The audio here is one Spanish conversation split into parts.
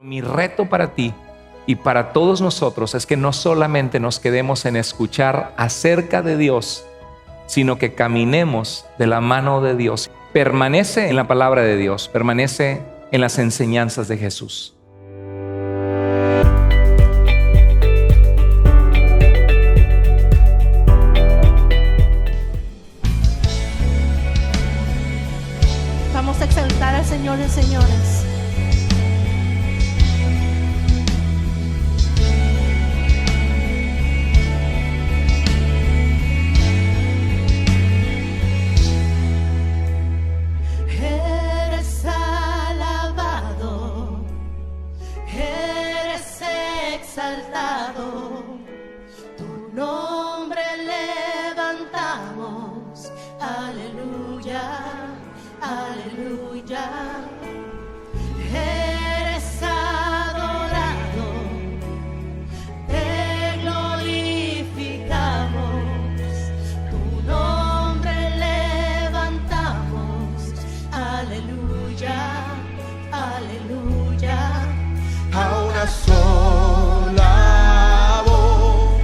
Mi reto para ti y para todos nosotros es que no solamente nos quedemos en escuchar acerca de Dios, sino que caminemos de la mano de Dios. Permanece en la palabra de Dios, permanece en las enseñanzas de Jesús. Vamos a exaltar al Señor de señores. Eres alabado, eres exaltado, tu nombre levantamos, aleluya. Aleluya, eres adorado, te glorificamos, tu nombre levantamos, aleluya, aleluya. A una sola voz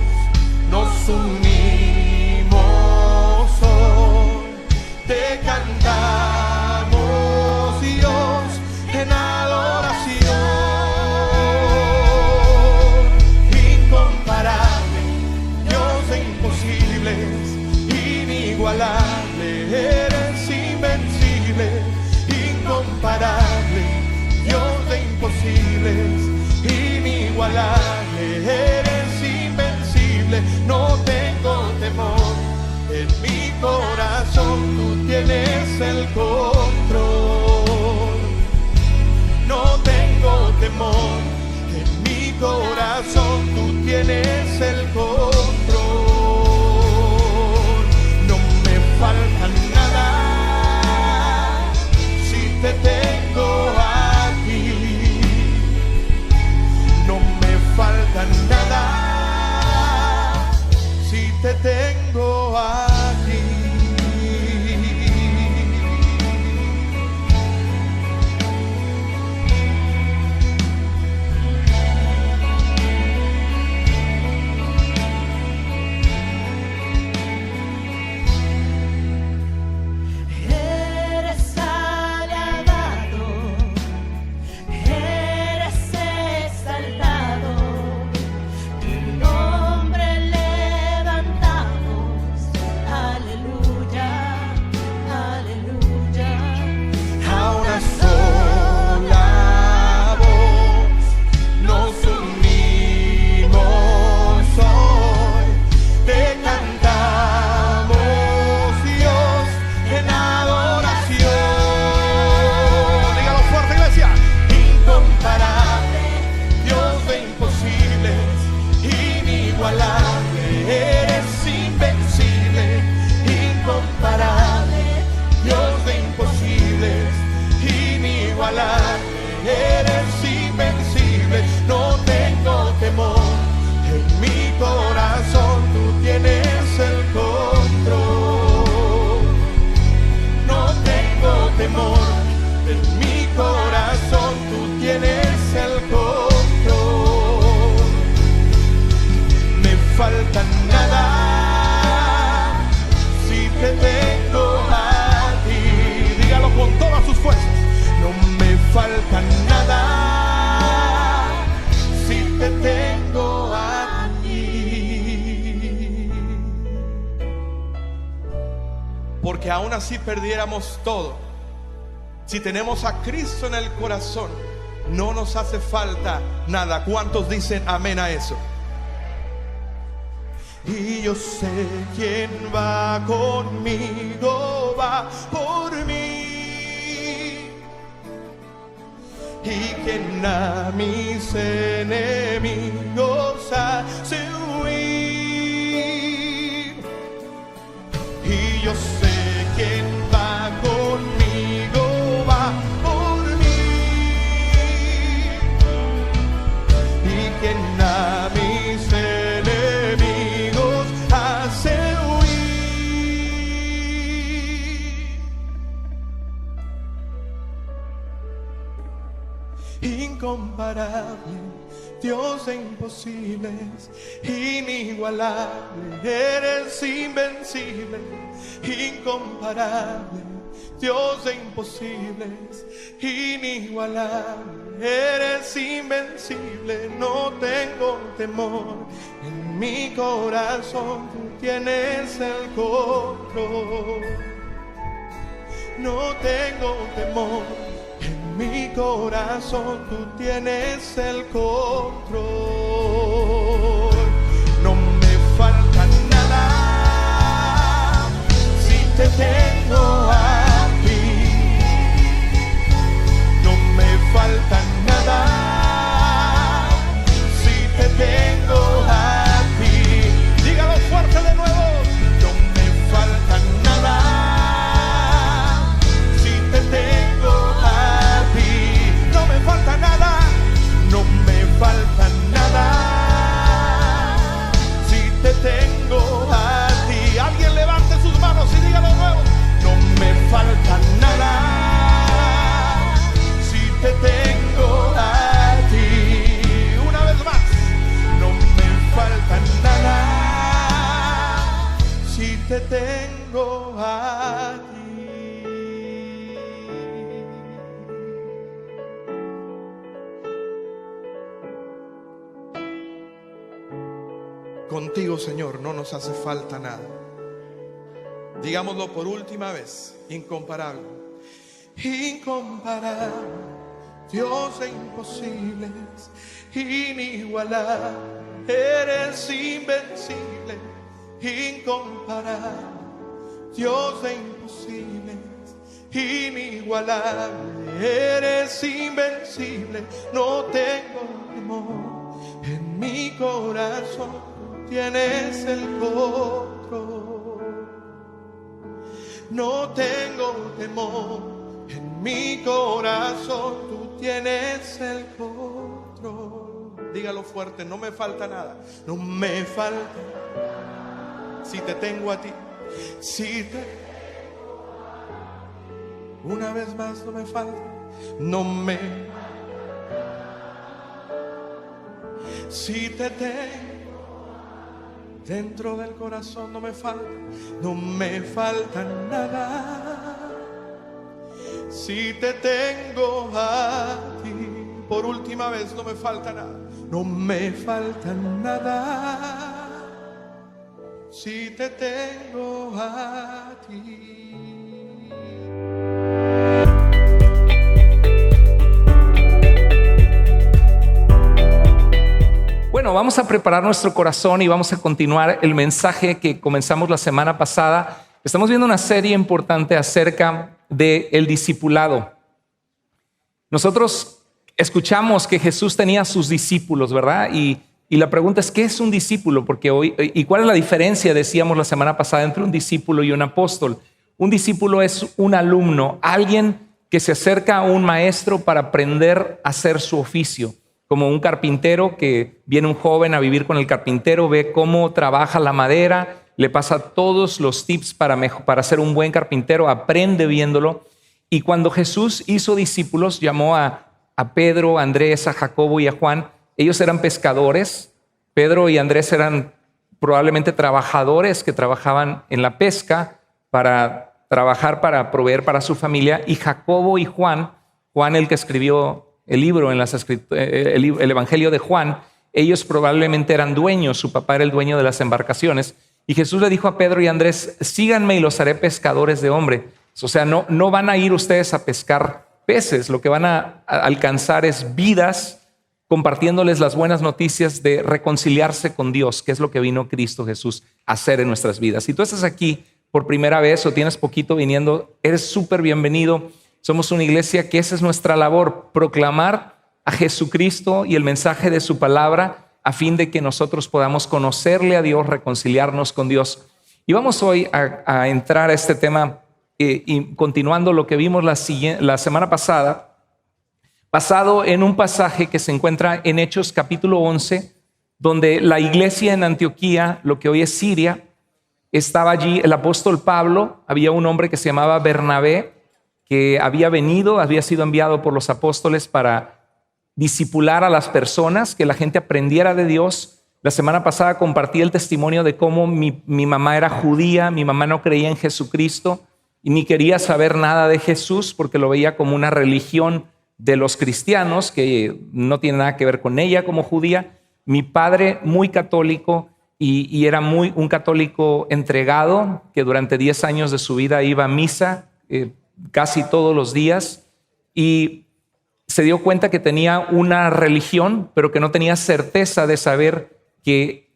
nos unimos hoy, te cantamos. Eres invencible, incomparable, Dios de imposibles, inigualable, eres invencible, no tengo temor, en mi corazón tú tienes el control, no tengo temor, en mi corazón tú tienes el control. Falta nada si te tengo aquí, no me falta nada si te tengo aquí. Eres invencible, no tengo temor, en mi corazón tú tienes el control, no tengo temor, en mi corazón tú tienes el control, me falta nada si te tengo a ti, dígalo con todas sus fuerzas. No me falta nada si te tengo a ti. Porque aún así perdiéramos todo, si tenemos a Cristo en el corazón, no nos hace falta nada. ¿Cuántos dicen amén a eso? Y yo sé quién va conmigo, va por mí. Y quien a mis enemigos hace huir. Y yo sé quién va conmigo, va por mí. Y quien a mis enemigos hace huir. Incomparable, Dios de imposibles, inigualable, eres invencible, incomparable. Dios de imposibles, inigualable, eres invencible, no tengo temor. En mi corazón tú tienes el control. No tengo temor, en mi corazón tú tienes el control. No me falta nada si te tengo a ti. No me falta nada si te tengo a ti. Dígalo fuerte de nuevo. No me falta nada si te tengo a ti. No me falta nada, no me falta nada si te tengo a ti. Alguien levante sus manos y dígalo de nuevo. No me falta nada si te tengo a ti. Una vez más, no me falta nada si te tengo a ti. Contigo, Señor, no nos hace falta nada. Digámoslo por última vez. Incomparable, incomparable, Dios de imposibles, inigualable, eres invencible, incomparable, Dios de imposibles, inigualable, eres invencible, no tengo temor, en mi corazón tienes el control. No tengo temor, en mi corazón tú tienes el control. Dígalo fuerte, no me falta nada, no me falta. Si te tengo a ti, si te... Una vez más, no me falta, no me... Si te tengo dentro del corazón, no me falta nada. Si te tengo a ti, por última vez, no me falta nada, no me falta nada. Si te tengo a ti. Bueno, vamos a preparar nuestro corazón y vamos a continuar el mensaje que comenzamos la semana pasada. Estamos viendo una serie importante acerca del discipulado. Nosotros escuchamos que Jesús tenía sus discípulos, ¿verdad? Y la pregunta es, ¿qué es un discípulo? Porque hoy, ¿y cuál es la diferencia, decíamos la semana pasada, entre un discípulo y un apóstol? Un discípulo es un alumno, alguien que se acerca a un maestro para aprender a hacer su oficio. Como un carpintero que viene un joven a vivir con el carpintero, ve cómo trabaja la madera, le pasa todos los tips para ser un buen carpintero, aprende viéndolo. Y cuando Jesús hizo discípulos, llamó a Pedro, a Andrés, a Jacobo y a Juan. Ellos eran pescadores. Pedro y Andrés eran probablemente trabajadores que trabajaban en la pesca para trabajar, para proveer para su familia. Y Jacobo y Juan el que escribió el libro en el Evangelio de Juan, ellos probablemente eran dueños, su papá era el dueño de las embarcaciones. Y Jesús le dijo a Pedro y Andrés, síganme y los haré pescadores de hombres. O sea, no van a ir ustedes a pescar peces, lo que van a alcanzar es vidas, compartiéndoles las buenas noticias de reconciliarse con Dios, que es lo que vino Cristo Jesús a hacer en nuestras vidas. Si tú estás aquí por primera vez o tienes poquito viniendo, eres súper bienvenido. Somos una iglesia que esa es nuestra labor, proclamar a Jesucristo y el mensaje de su palabra a fin de que nosotros podamos conocerle a Dios, reconciliarnos con Dios. Y vamos hoy a entrar a este tema y continuando lo que vimos la semana pasada, basado en un pasaje que se encuentra en Hechos capítulo 11, donde la iglesia en Antioquía, lo que hoy es Siria, estaba allí el apóstol Pablo, había un hombre que se llamaba Bernabé, que había sido enviado por los apóstoles para discipular a las personas, que la gente aprendiera de Dios. La semana pasada compartí el testimonio de cómo mi mamá era judía, mi mamá no creía en Jesucristo y ni quería saber nada de Jesús porque lo veía como una religión de los cristianos que no tiene nada que ver con ella como judía. Mi padre muy católico y era un católico entregado que durante 10 años de su vida iba a misa casi todos los días y se dio cuenta que tenía una religión, pero que no tenía certeza de saber que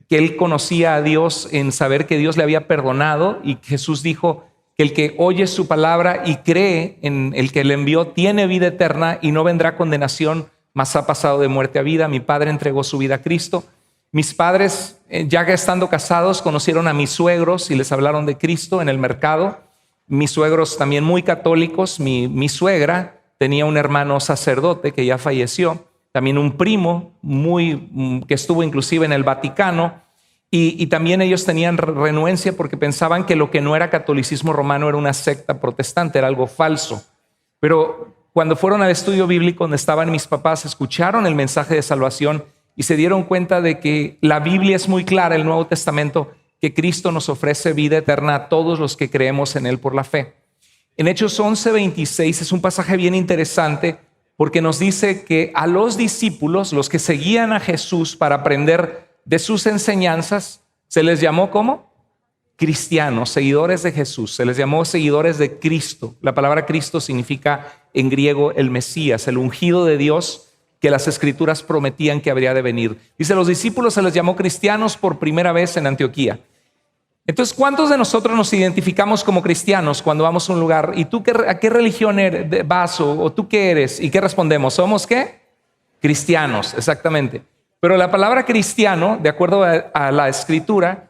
él conocía a Dios, en saber que Dios le había perdonado, y Jesús dijo que el que oye su palabra y cree en el que le envió tiene vida eterna y no vendrá condenación, mas ha pasado de muerte a vida. Mi padre entregó su vida a Cristo. Mis padres, ya que estando casados, conocieron a mis suegros y les hablaron de Cristo en el mercado. Mis suegros también muy católicos. Mi suegra tenía un hermano sacerdote que ya falleció, también un primo que estuvo inclusive en el Vaticano, y también ellos tenían renuencia porque pensaban que lo que no era catolicismo romano era una secta protestante, era algo falso. Pero cuando fueron al estudio bíblico donde estaban mis papás, escucharon el mensaje de salvación y se dieron cuenta de que la Biblia es muy clara, el Nuevo Testamento, que Cristo nos ofrece vida eterna a todos los que creemos en Él por la fe. En Hechos 11:26 es un pasaje bien interesante porque nos dice que a los discípulos, los que seguían a Jesús para aprender de sus enseñanzas, se les llamó ¿cómo? Cristianos, seguidores de Jesús. Se les llamó seguidores de Cristo. La palabra Cristo significa en griego el Mesías, el ungido de Dios que las Escrituras prometían que habría de venir. Dice, los discípulos se les llamó cristianos por primera vez en Antioquía. Entonces, ¿cuántos de nosotros nos identificamos como cristianos cuando vamos a un lugar? ¿Y tú a qué religión vas o tú qué eres? ¿Y qué respondemos? ¿Somos qué? Cristianos, exactamente. Pero la palabra cristiano, de acuerdo a la Escritura,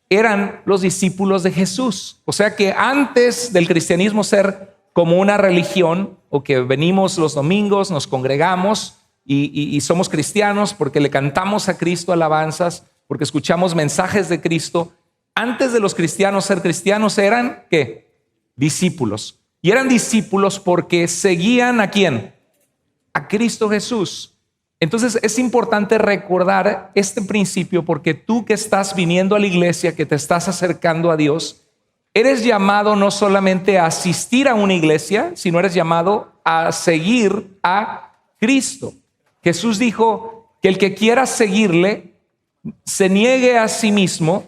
eran los discípulos de Jesús. O sea que antes del cristianismo ser como una religión, o que venimos los domingos, nos congregamos y somos cristianos porque le cantamos a Cristo alabanzas, porque escuchamos mensajes de Cristo. Antes de los cristianos ser cristianos eran, ¿qué? Discípulos. Y eran discípulos porque seguían ¿a quién? A Cristo Jesús. Entonces es importante recordar este principio porque tú que estás viniendo a la iglesia, que te estás acercando a Dios, eres llamado no solamente a asistir a una iglesia, sino eres llamado a seguir a Cristo. Jesús dijo que el que quiera seguirle se niegue a sí mismo.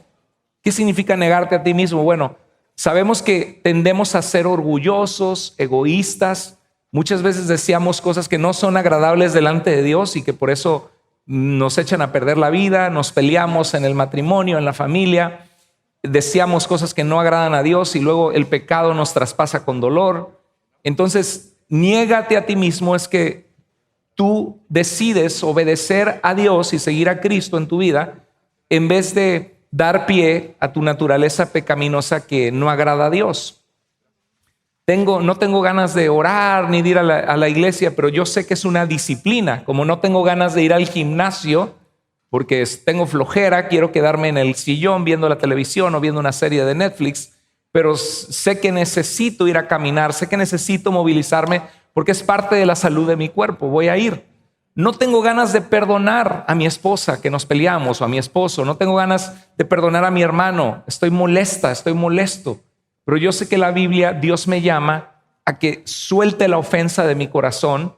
¿Qué significa negarte a ti mismo? Bueno, sabemos que tendemos a ser orgullosos, egoístas. Muchas veces deseamos cosas que no son agradables delante de Dios y que por eso nos echan a perder la vida, nos peleamos en el matrimonio, en la familia, deseamos cosas que no agradan a Dios y luego el pecado nos traspasa con dolor. Entonces, niégate a ti mismo es que tú decides obedecer a Dios y seguir a Cristo en tu vida en vez de dar pie a tu naturaleza pecaminosa que no agrada a Dios. No tengo ganas de orar ni de ir a la iglesia, pero yo sé que es una disciplina. Como no tengo ganas de ir al gimnasio porque tengo flojera, quiero quedarme en el sillón viendo la televisión o viendo una serie de Netflix, pero sé que necesito ir a caminar, sé que necesito movilizarme porque es parte de la salud de mi cuerpo, voy a ir. No tengo ganas de perdonar a mi esposa que nos peleamos o a mi esposo, no tengo ganas de perdonar a mi hermano, estoy molesta, estoy molesto. Pero yo sé que la Biblia, Dios me llama a que suelte la ofensa de mi corazón,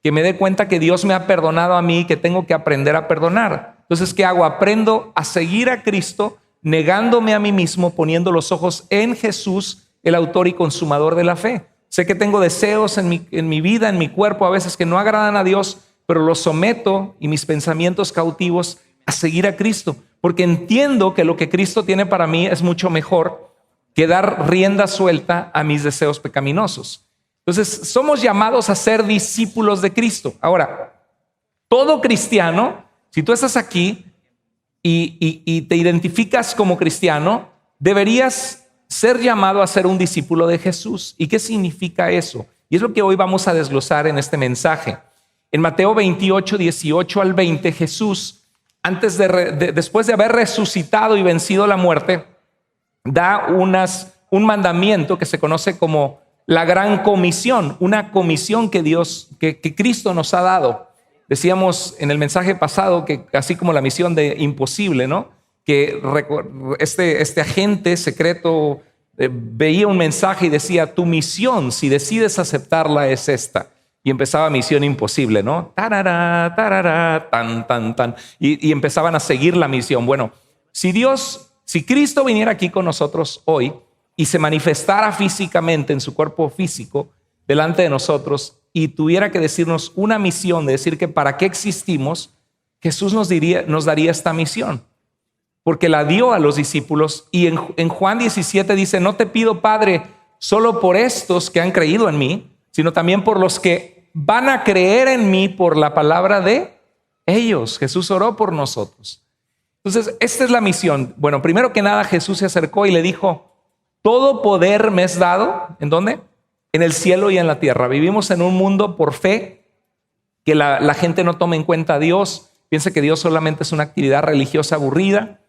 que me dé cuenta que Dios me ha perdonado a mí y que tengo que aprender a perdonar. Entonces, ¿qué hago? Aprendo a seguir a Cristo, negándome a mí mismo, poniendo los ojos en Jesús, el autor y consumador de la fe. Sé que tengo deseos en mi vida, en mi cuerpo, a veces que no agradan a Dios, pero los someto y mis pensamientos cautivos a seguir a Cristo, porque entiendo que lo que Cristo tiene para mí es mucho mejor que dar rienda suelta a mis deseos pecaminosos. Entonces, somos llamados a ser discípulos de Cristo. Ahora, todo cristiano, si tú estás aquí y te identificas como cristiano, deberías ser llamado a ser un discípulo de Jesús. ¿Y qué significa eso? Y es lo que hoy vamos a desglosar en este mensaje. En Mateo 28, 18 al 20, Jesús, después de haber resucitado y vencido la muerte, da un mandamiento que se conoce como la gran comisión, una comisión que Cristo nos ha dado. Decíamos en el mensaje pasado que así como la misión de Imposible, ¿no? Que este agente secreto veía un mensaje y decía, tu misión, si decides aceptarla, es esta. Y empezaba Misión Imposible, ¿no? Tarara, tarara, tan, tan, tan. Y empezaban a seguir la misión. Bueno, si Cristo viniera aquí con nosotros hoy y se manifestara físicamente en su cuerpo físico delante de nosotros y tuviera que decirnos una misión, de decir que para qué existimos, Jesús nos daría esta misión. Porque la dio a los discípulos y en Juan 17 dice, no te pido, Padre, solo por estos que han creído en mí, sino también por los que van a creer en mí por la palabra de ellos. Jesús oró por nosotros. Entonces, esta es la misión. Bueno, primero que nada, Jesús se acercó y le dijo, todo poder me es dado, ¿en dónde? En el cielo y en la tierra. Vivimos en un mundo por fe, que la gente no toma en cuenta a Dios, piensa que Dios solamente es una actividad religiosa aburrida.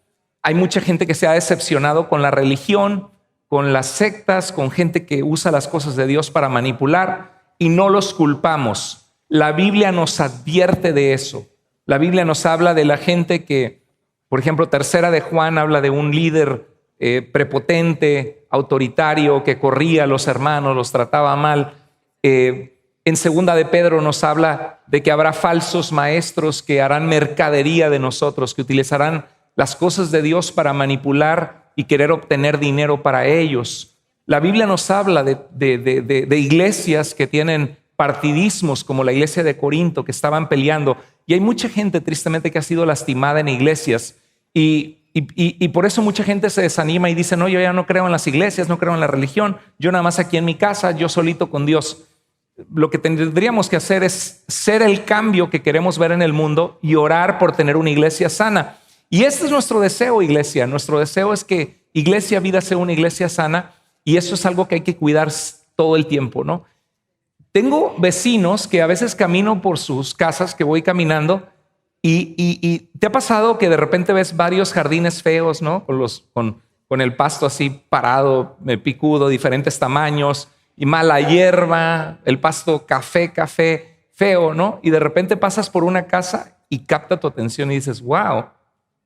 Hay mucha gente que se ha decepcionado con la religión, con las sectas, con gente que usa las cosas de Dios para manipular, y no los culpamos. La Biblia nos advierte de eso. La Biblia nos habla de la gente que, por ejemplo, Tercera de Juan habla de un líder prepotente, autoritario, que corría a los hermanos, los trataba mal. En Segunda de Pedro nos habla de que habrá falsos maestros que harán mercadería de nosotros, que utilizarán las cosas de Dios para manipular y querer obtener dinero para ellos. La Biblia nos habla de iglesias que tienen partidismos, como la iglesia de Corinto, que estaban peleando. Y hay mucha gente, tristemente, que ha sido lastimada en iglesias. Y por eso mucha gente se desanima y dice, no, yo ya no creo en las iglesias, no creo en la religión. Yo nada más aquí en mi casa, yo solito con Dios. Lo que tendríamos que hacer es ser el cambio que queremos ver en el mundo y orar por tener una iglesia sana. Y este es nuestro deseo, iglesia. Nuestro deseo es que Iglesia Vida sea una iglesia sana, y eso es algo que hay que cuidar todo el tiempo, ¿no? Tengo vecinos que a veces camino por sus casas, que voy caminando, y ¿te ha pasado que de repente ves varios jardines feos, ¿no? Con el pasto así parado, picudo, diferentes tamaños, y mala hierba, el pasto café, feo, ¿no? Y de repente pasas por una casa y capta tu atención y dices, wow,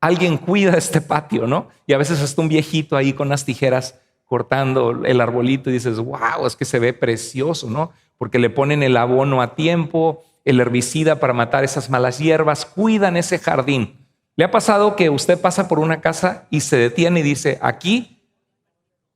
alguien cuida este patio, ¿no? Y a veces está un viejito ahí con unas tijeras cortando el arbolito y dices, wow, es que se ve precioso, ¿no? Porque le ponen el abono a tiempo, el herbicida para matar esas malas hierbas, cuidan ese jardín. ¿Le ha pasado que usted pasa por una casa y se detiene y dice, aquí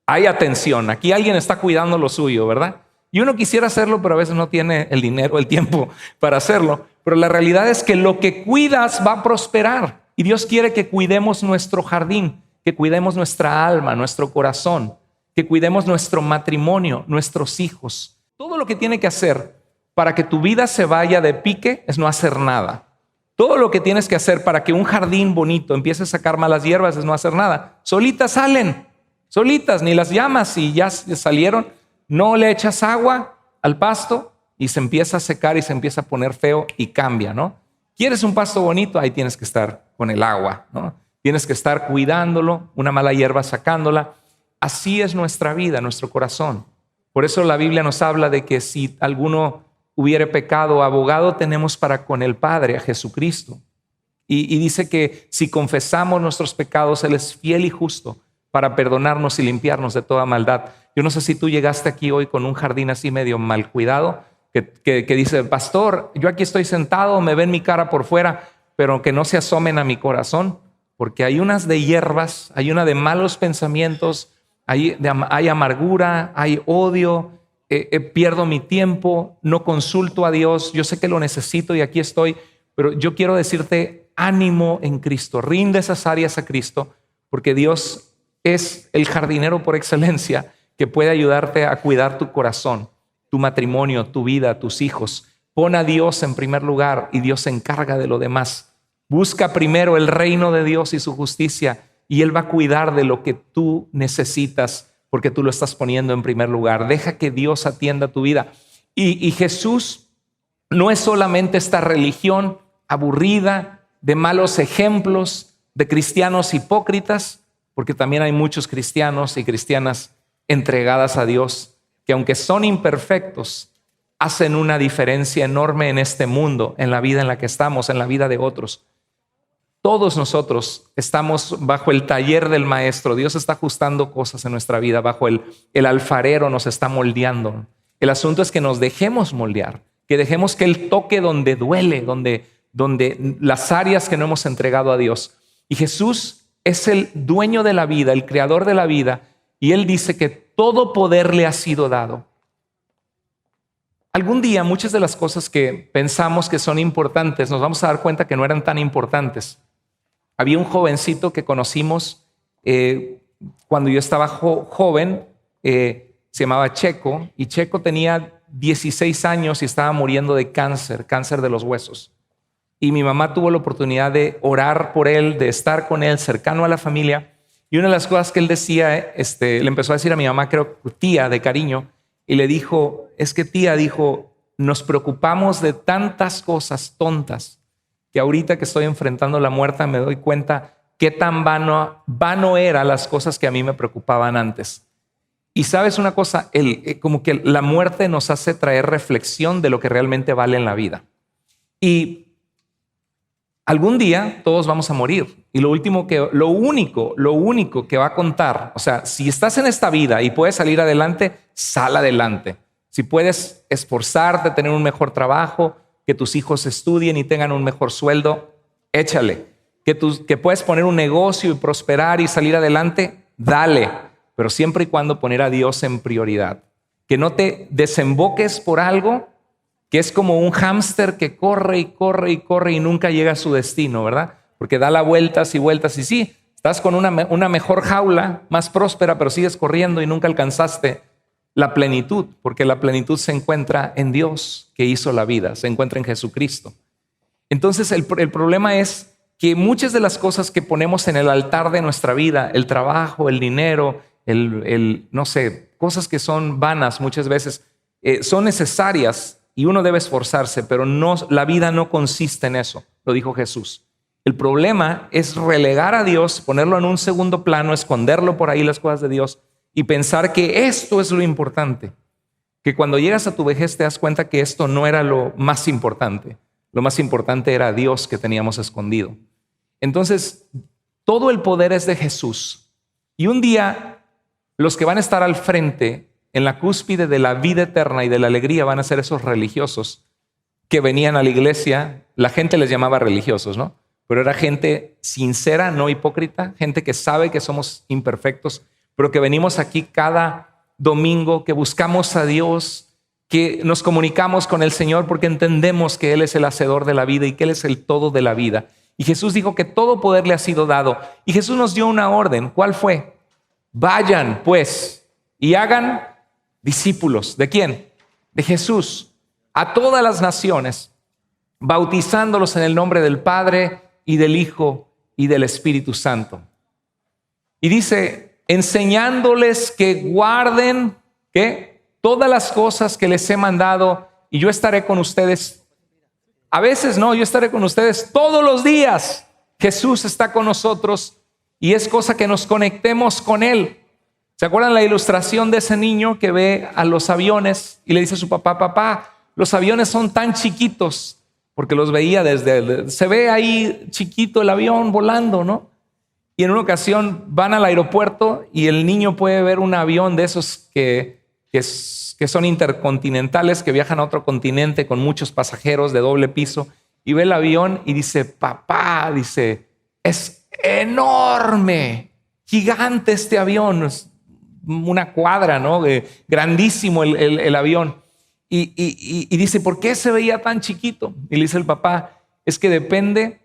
hay atención, aquí alguien está cuidando lo suyo, ¿verdad? Y uno quisiera hacerlo, pero a veces no tiene el dinero, el tiempo para hacerlo. Pero la realidad es que lo que cuidas va a prosperar. Y Dios quiere que cuidemos nuestro jardín, que cuidemos nuestra alma, nuestro corazón, que cuidemos nuestro matrimonio, nuestros hijos. Todo lo que tiene que hacer para que tu vida se vaya de pique es no hacer nada. Todo lo que tienes que hacer para que un jardín bonito empiece a sacar malas hierbas es no hacer nada. Solitas salen, solitas, ni las llamas y ya salieron. No le echas agua al pasto y se empieza a secar y se empieza a poner feo y cambia, ¿no? ¿Quieres un pasto bonito? Ahí tienes que estar con el agua, ¿no? Tienes que estar cuidándolo, una mala hierba sacándola. Así es nuestra vida, nuestro corazón. Por eso la Biblia nos habla de que si alguno hubiere pecado, abogado tenemos para con el Padre, a Jesucristo. Y dice que si confesamos nuestros pecados, Él es fiel y justo para perdonarnos y limpiarnos de toda maldad. Yo no sé si tú llegaste aquí hoy con un jardín así medio mal cuidado, que dice, pastor, yo aquí estoy sentado, me ven mi cara por fuera, pero que no se asomen a mi corazón, porque hay unas de hierbas, hay una de malos pensamientos, hay amargura, hay odio, pierdo mi tiempo, no consulto a Dios, yo sé que lo necesito y aquí estoy, pero yo quiero decirte, ánimo en Cristo, rinde esas áreas a Cristo, porque Dios es el jardinero por excelencia que puede ayudarte a cuidar tu corazón, tu matrimonio, tu vida, tus hijos. Pon a Dios en primer lugar y Dios se encarga de lo demás. Busca primero el reino de Dios y su justicia y Él va a cuidar de lo que tú necesitas porque tú lo estás poniendo en primer lugar. Deja que Dios atienda tu vida. Y Jesús no es solamente esta religión aburrida de malos ejemplos, de cristianos hipócritas, porque también hay muchos cristianos y cristianas entregadas a Dios, que aunque son imperfectos, hacen una diferencia enorme en este mundo, en la vida en la que estamos, en la vida de otros. Todos nosotros estamos bajo el taller del maestro. Dios está ajustando cosas en nuestra vida, bajo el alfarero nos está moldeando. El asunto es que nos dejemos moldear, que dejemos que Él toque donde duele, donde las áreas que no hemos entregado a Dios. Y Jesús es el dueño de la vida, el creador de la vida, y Él dice que todo poder le ha sido dado. Algún día muchas de las cosas que pensamos que son importantes nos vamos a dar cuenta que no eran tan importantes. Había un jovencito que conocimos cuando yo estaba joven, se llamaba Checo, y Checo tenía 16 años y estaba muriendo de cáncer de los huesos. Y mi mamá tuvo la oportunidad de orar por él, de estar con él, cercano a la familia. Y una de las cosas que él decía, le empezó a decir a mi mamá, creo tía de cariño, y le dijo, es que tía, dijo, nos preocupamos de tantas cosas tontas que ahorita que estoy enfrentando la muerte me doy cuenta qué tan vano eran las cosas que a mí me preocupaban antes. Y sabes una cosa, como que la muerte nos hace traer reflexión de lo que realmente vale en la vida. Y algún día todos vamos a morir. Y lo único que va a contar, o sea, si estás en esta vida y puedes salir adelante, sal adelante. Si puedes esforzarte, tener un mejor trabajo, que tus hijos estudien y tengan un mejor sueldo, échale. Que puedes poner un negocio y prosperar y salir adelante, dale. Pero siempre y cuando poner a Dios en prioridad. Que no te desemboques por algo que es como un hámster que corre y corre y corre y nunca llega a su destino, ¿verdad? Porque da las vueltas y vueltas y sí, estás con una mejor jaula, más próspera, pero sigues corriendo y nunca alcanzaste la plenitud, porque la plenitud se encuentra en Dios que hizo la vida, se encuentra en Jesucristo. Entonces el problema es que muchas de las cosas que ponemos en el altar de nuestra vida, el trabajo, el dinero, no sé, cosas que son vanas muchas veces, son necesarias y uno debe esforzarse, pero la vida no consiste en eso, lo dijo Jesús. El problema es relegar a Dios, ponerlo en un segundo plano, esconderlo por ahí las cosas de Dios y pensar que esto es lo importante. Que cuando llegas a tu vejez te das cuenta que esto no era lo más importante. Lo más importante era Dios que teníamos escondido. Entonces, todo el poder es de Jesús. Y un día, los que van a estar al frente, en la cúspide de la vida eterna y de la alegría, van a ser esos religiosos que venían a la iglesia. La gente les llamaba religiosos, ¿no? Pero era gente sincera, no hipócrita, gente que sabe que somos imperfectos, pero que venimos aquí cada domingo, que buscamos a Dios, que nos comunicamos con el Señor porque entendemos que Él es el hacedor de la vida y que Él es el todo de la vida. Y Jesús dijo que todo poder le ha sido dado. Y Jesús nos dio una orden. ¿Cuál fue? Vayan, pues, y hagan discípulos. ¿De quién? De Jesús. A todas las naciones, bautizándolos en el nombre del Padre y del Hijo y del Espíritu Santo. Y dice, enseñándoles que guarden, ¿qué? Todas las cosas que les he mandado, y yo estaré con ustedes. A veces no, yo estaré con ustedes todos los días. Jesús está con nosotros y es cosa que nos conectemos con Él. ¿Se acuerdan la ilustración de ese niño que ve a los aviones y le dice a su papá, papá, los aviones son tan chiquitos? Porque los veía se ve ahí chiquito el avión volando, ¿no? Y en una ocasión van al aeropuerto y el niño puede ver un avión de esos que son intercontinentales, que viajan a otro continente con muchos pasajeros de doble piso, y ve el avión y dice, papá, dice, es enorme, gigante este avión, es una cuadra, ¿no? Grandísimo el avión. Y dice, ¿por qué se veía tan chiquito? Y le dice el papá, es que depende.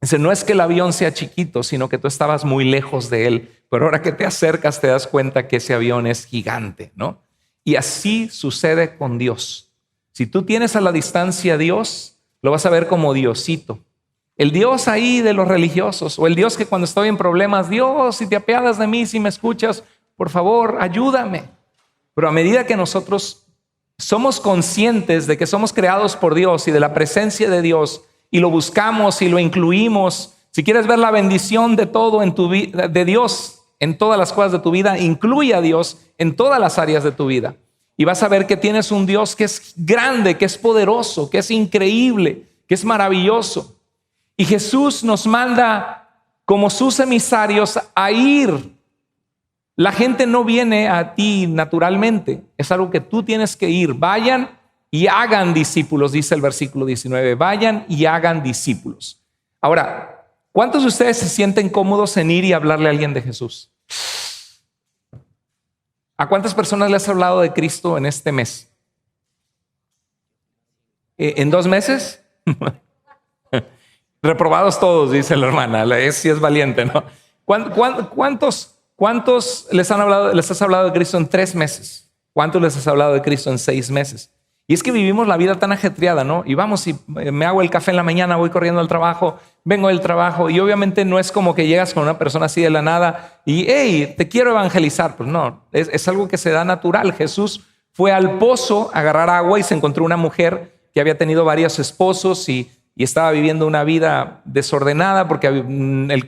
Dice, no es que el avión sea chiquito, sino que tú estabas muy lejos de él. Pero ahora que te acercas te das cuenta que ese avión es gigante, ¿no? Y así sucede con Dios. Si tú tienes a la distancia a Dios, lo vas a ver como Diosito. El Dios ahí de los religiosos, o el Dios que cuando estoy en problemas, Dios, si te apiadas de mí, si me escuchas, por favor, ayúdame. Pero a medida que nosotros somos conscientes de que somos creados por Dios y de la presencia de Dios, y lo buscamos y lo incluimos, si quieres ver la bendición de todo en tu vida, de Dios en todas las cosas de tu vida, incluye a Dios en todas las áreas de tu vida. y vas a ver que tienes un Dios que es grande, que es poderoso, que es increíble, que es maravilloso. Y Jesús nos manda como sus emisarios a ir. La gente no viene a ti naturalmente, es algo que tú tienes que ir. Vayan y hagan discípulos, dice el versículo 19. Vayan y hagan discípulos. Ahora, ¿cuántos de ustedes se sienten cómodos en ir y hablarle a alguien de Jesús? ¿A cuántas personas le has hablado de Cristo en este mes? ¿En 2 meses? Reprobados todos, dice la hermana. Sí es valiente, ¿no? ¿Cuántos les has hablado de Cristo en 3 meses? ¿Cuántos les has hablado de Cristo en 6 meses? Y es que vivimos la vida tan ajetreada, ¿no? Y vamos, y me hago el café en la mañana, voy corriendo al trabajo, vengo del trabajo, y obviamente no es como que llegas con una persona así de la nada y, hey, te quiero evangelizar. Pues no, es algo que se da natural. Jesús fue al pozo a agarrar agua y se encontró una mujer que había tenido varios esposos y estaba viviendo una vida desordenada porque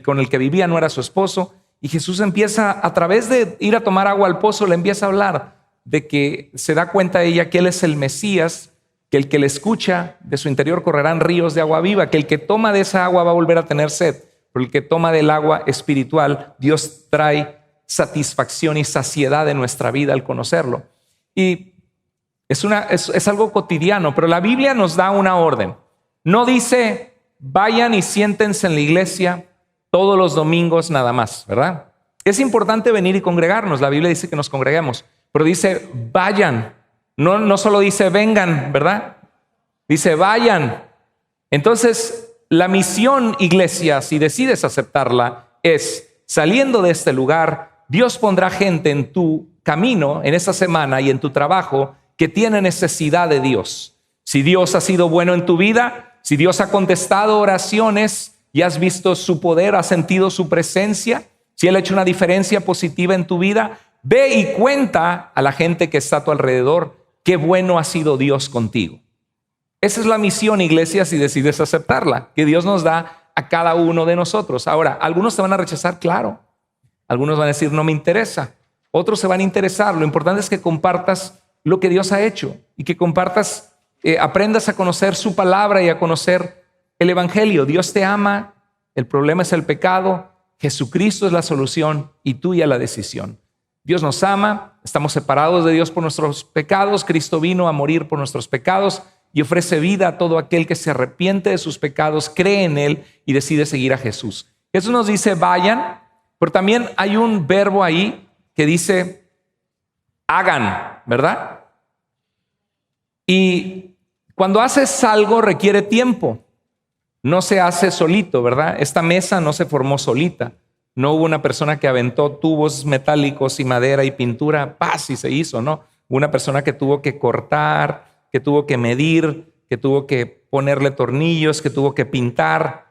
con el que vivía no era su esposo. Y Jesús empieza, a través de ir a tomar agua al pozo, le empieza a hablar de que se da cuenta ella que Él es el Mesías, que el que le escucha de su interior correrán ríos de agua viva, que el que toma de esa agua va a volver a tener sed, pero el que toma del agua espiritual, Dios trae satisfacción y saciedad en nuestra vida al conocerlo. Y es algo cotidiano, pero la Biblia nos da una orden. No dice, vayan y siéntense en la iglesia todos los domingos nada más, ¿verdad? Es importante venir y congregarnos. La Biblia dice que nos congreguemos, pero dice vayan. No solo dice vengan, ¿verdad? Dice vayan. Entonces, la misión, iglesia, si decides aceptarla, es saliendo de este lugar, Dios pondrá gente en tu camino, en esa semana y en tu trabajo, que tiene necesidad de Dios. Si Dios ha sido bueno en tu vida, si Dios ha contestado oraciones y has visto su poder, has sentido su presencia, si Él ha hecho una diferencia positiva en tu vida, ve y cuenta a la gente que está a tu alrededor qué bueno ha sido Dios contigo. Esa es la misión, iglesia, si decides aceptarla, que Dios nos da a cada uno de nosotros. Ahora, algunos te van a rechazar, claro. Algunos van a decir, no me interesa. Otros se van a interesar. Lo importante es que compartas lo que Dios ha hecho y que compartas, aprendas a conocer su palabra y a conocer el evangelio. Dios te ama, el problema es el pecado, Jesucristo es la solución y tuya la decisión. Dios nos ama, estamos separados de Dios por nuestros pecados. Cristo vino a morir por nuestros pecados y ofrece vida a todo aquel que se arrepiente de sus pecados, cree en Él y decide seguir a Jesús. Jesús nos dice vayan, pero también hay un verbo ahí que dice hagan, ¿verdad? Y cuando haces algo requiere tiempo. No se hace solito, ¿verdad? Esta mesa no se formó solita. No hubo una persona que aventó tubos metálicos y madera y pintura, ¡paz! Y se hizo, ¿no? Hubo una persona que tuvo que cortar, que tuvo que medir, que tuvo que ponerle tornillos, que tuvo que pintar.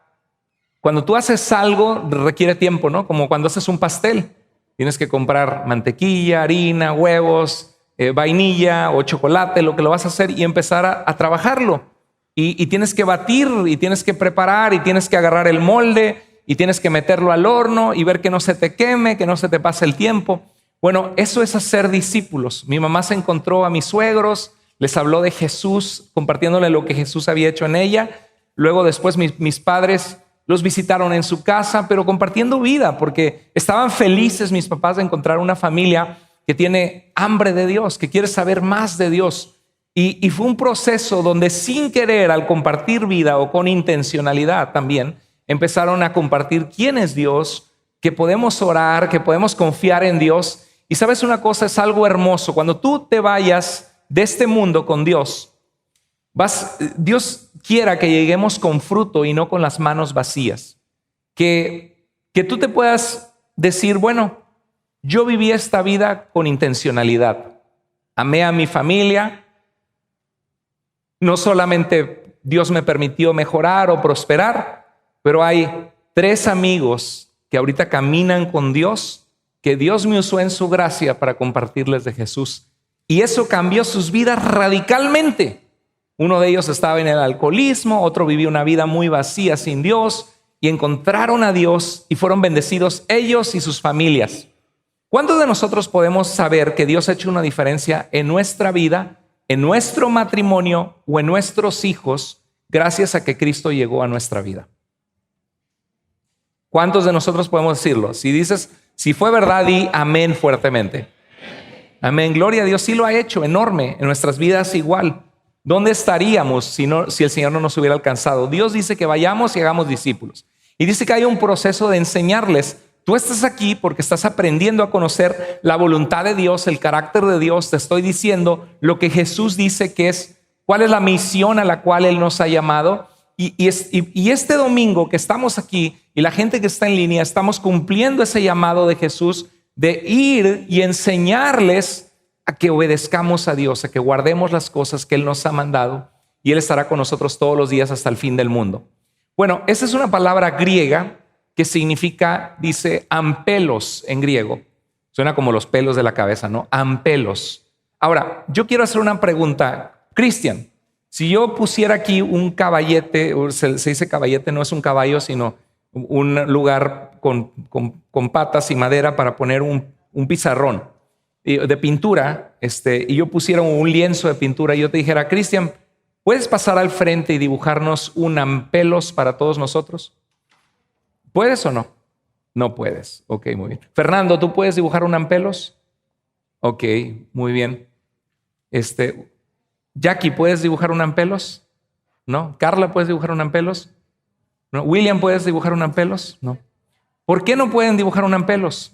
Cuando tú haces algo requiere tiempo, ¿no? Como cuando haces un pastel. Tienes que comprar mantequilla, harina, huevos, vainilla o chocolate, lo que lo vas a hacer y empezar a trabajarlo. Y tienes que batir y tienes que preparar y tienes que agarrar el molde y tienes que meterlo al horno y ver que no se te queme, que no se te pase el tiempo. Bueno, eso es hacer discípulos. Mi mamá se encontró a mis suegros, les habló de Jesús, compartiéndole lo que Jesús había hecho en ella. Luego después mis padres los visitaron en su casa, pero compartiendo vida, porque estaban felices mis papás de encontrar una familia que tiene hambre de Dios, que quiere saber más de Dios. Y fue un proceso donde sin querer, al compartir vida o con intencionalidad también, empezaron a compartir quién es Dios, que podemos orar, que podemos confiar en Dios. Y sabes una cosa, es algo hermoso. Cuando tú te vayas de este mundo con Dios, Dios quiera que lleguemos con fruto y no con las manos vacías. Que tú te puedas decir, bueno, yo viví esta vida con intencionalidad. Amé a mi familia. No solamente Dios me permitió mejorar o prosperar, pero hay 3 amigos que ahorita caminan con Dios, que Dios me usó en su gracia para compartirles de Jesús. Y eso cambió sus vidas radicalmente. Uno de ellos estaba en el alcoholismo, otro vivía una vida muy vacía sin Dios y encontraron a Dios y fueron bendecidos ellos y sus familias. ¿Cuántos de nosotros podemos saber que Dios ha hecho una diferencia en nuestra vida, en nuestro matrimonio o en nuestros hijos gracias a que Cristo llegó a nuestra vida? ¿Cuántos de nosotros podemos decirlo? Si dices, si fue verdad, di amén fuertemente. Amén, gloria a Dios, sí lo ha hecho, enorme, en nuestras vidas igual. ¿Dónde estaríamos si el Señor no nos hubiera alcanzado? Dios dice que vayamos y hagamos discípulos. Y dice que hay un proceso de enseñarles. Tú estás aquí porque estás aprendiendo a conocer la voluntad de Dios, el carácter de Dios. Te estoy diciendo lo que Jesús dice que es, cuál es la misión a la cual Él nos ha llamado. Y este domingo que estamos aquí y la gente que está en línea, estamos cumpliendo ese llamado de Jesús de ir y enseñarles a que obedezcamos a Dios, a que guardemos las cosas que Él nos ha mandado y Él estará con nosotros todos los días hasta el fin del mundo. Bueno, esa es una palabra griega que significa, dice, ampelos en griego. Suena como los pelos de la cabeza, ¿no? Ampelos. Ahora, yo quiero hacer una pregunta. Cristian, si yo pusiera aquí un caballete, se dice caballete, no es un caballo, sino un lugar con patas y madera para poner un pizarrón de pintura, y yo pusiera un lienzo de pintura y yo te dijera, Cristian, ¿puedes pasar al frente y dibujarnos un ampelos para todos nosotros? ¿Puedes o no? No puedes. Ok, muy bien. Fernando, ¿tú puedes dibujar un ampelos? Ok, muy bien. Jackie, ¿puedes dibujar un ampelos? No. Carla, ¿puedes dibujar un ampelos? No. William, ¿puedes dibujar un ampelos? No. ¿Por qué no pueden dibujar un ampelos?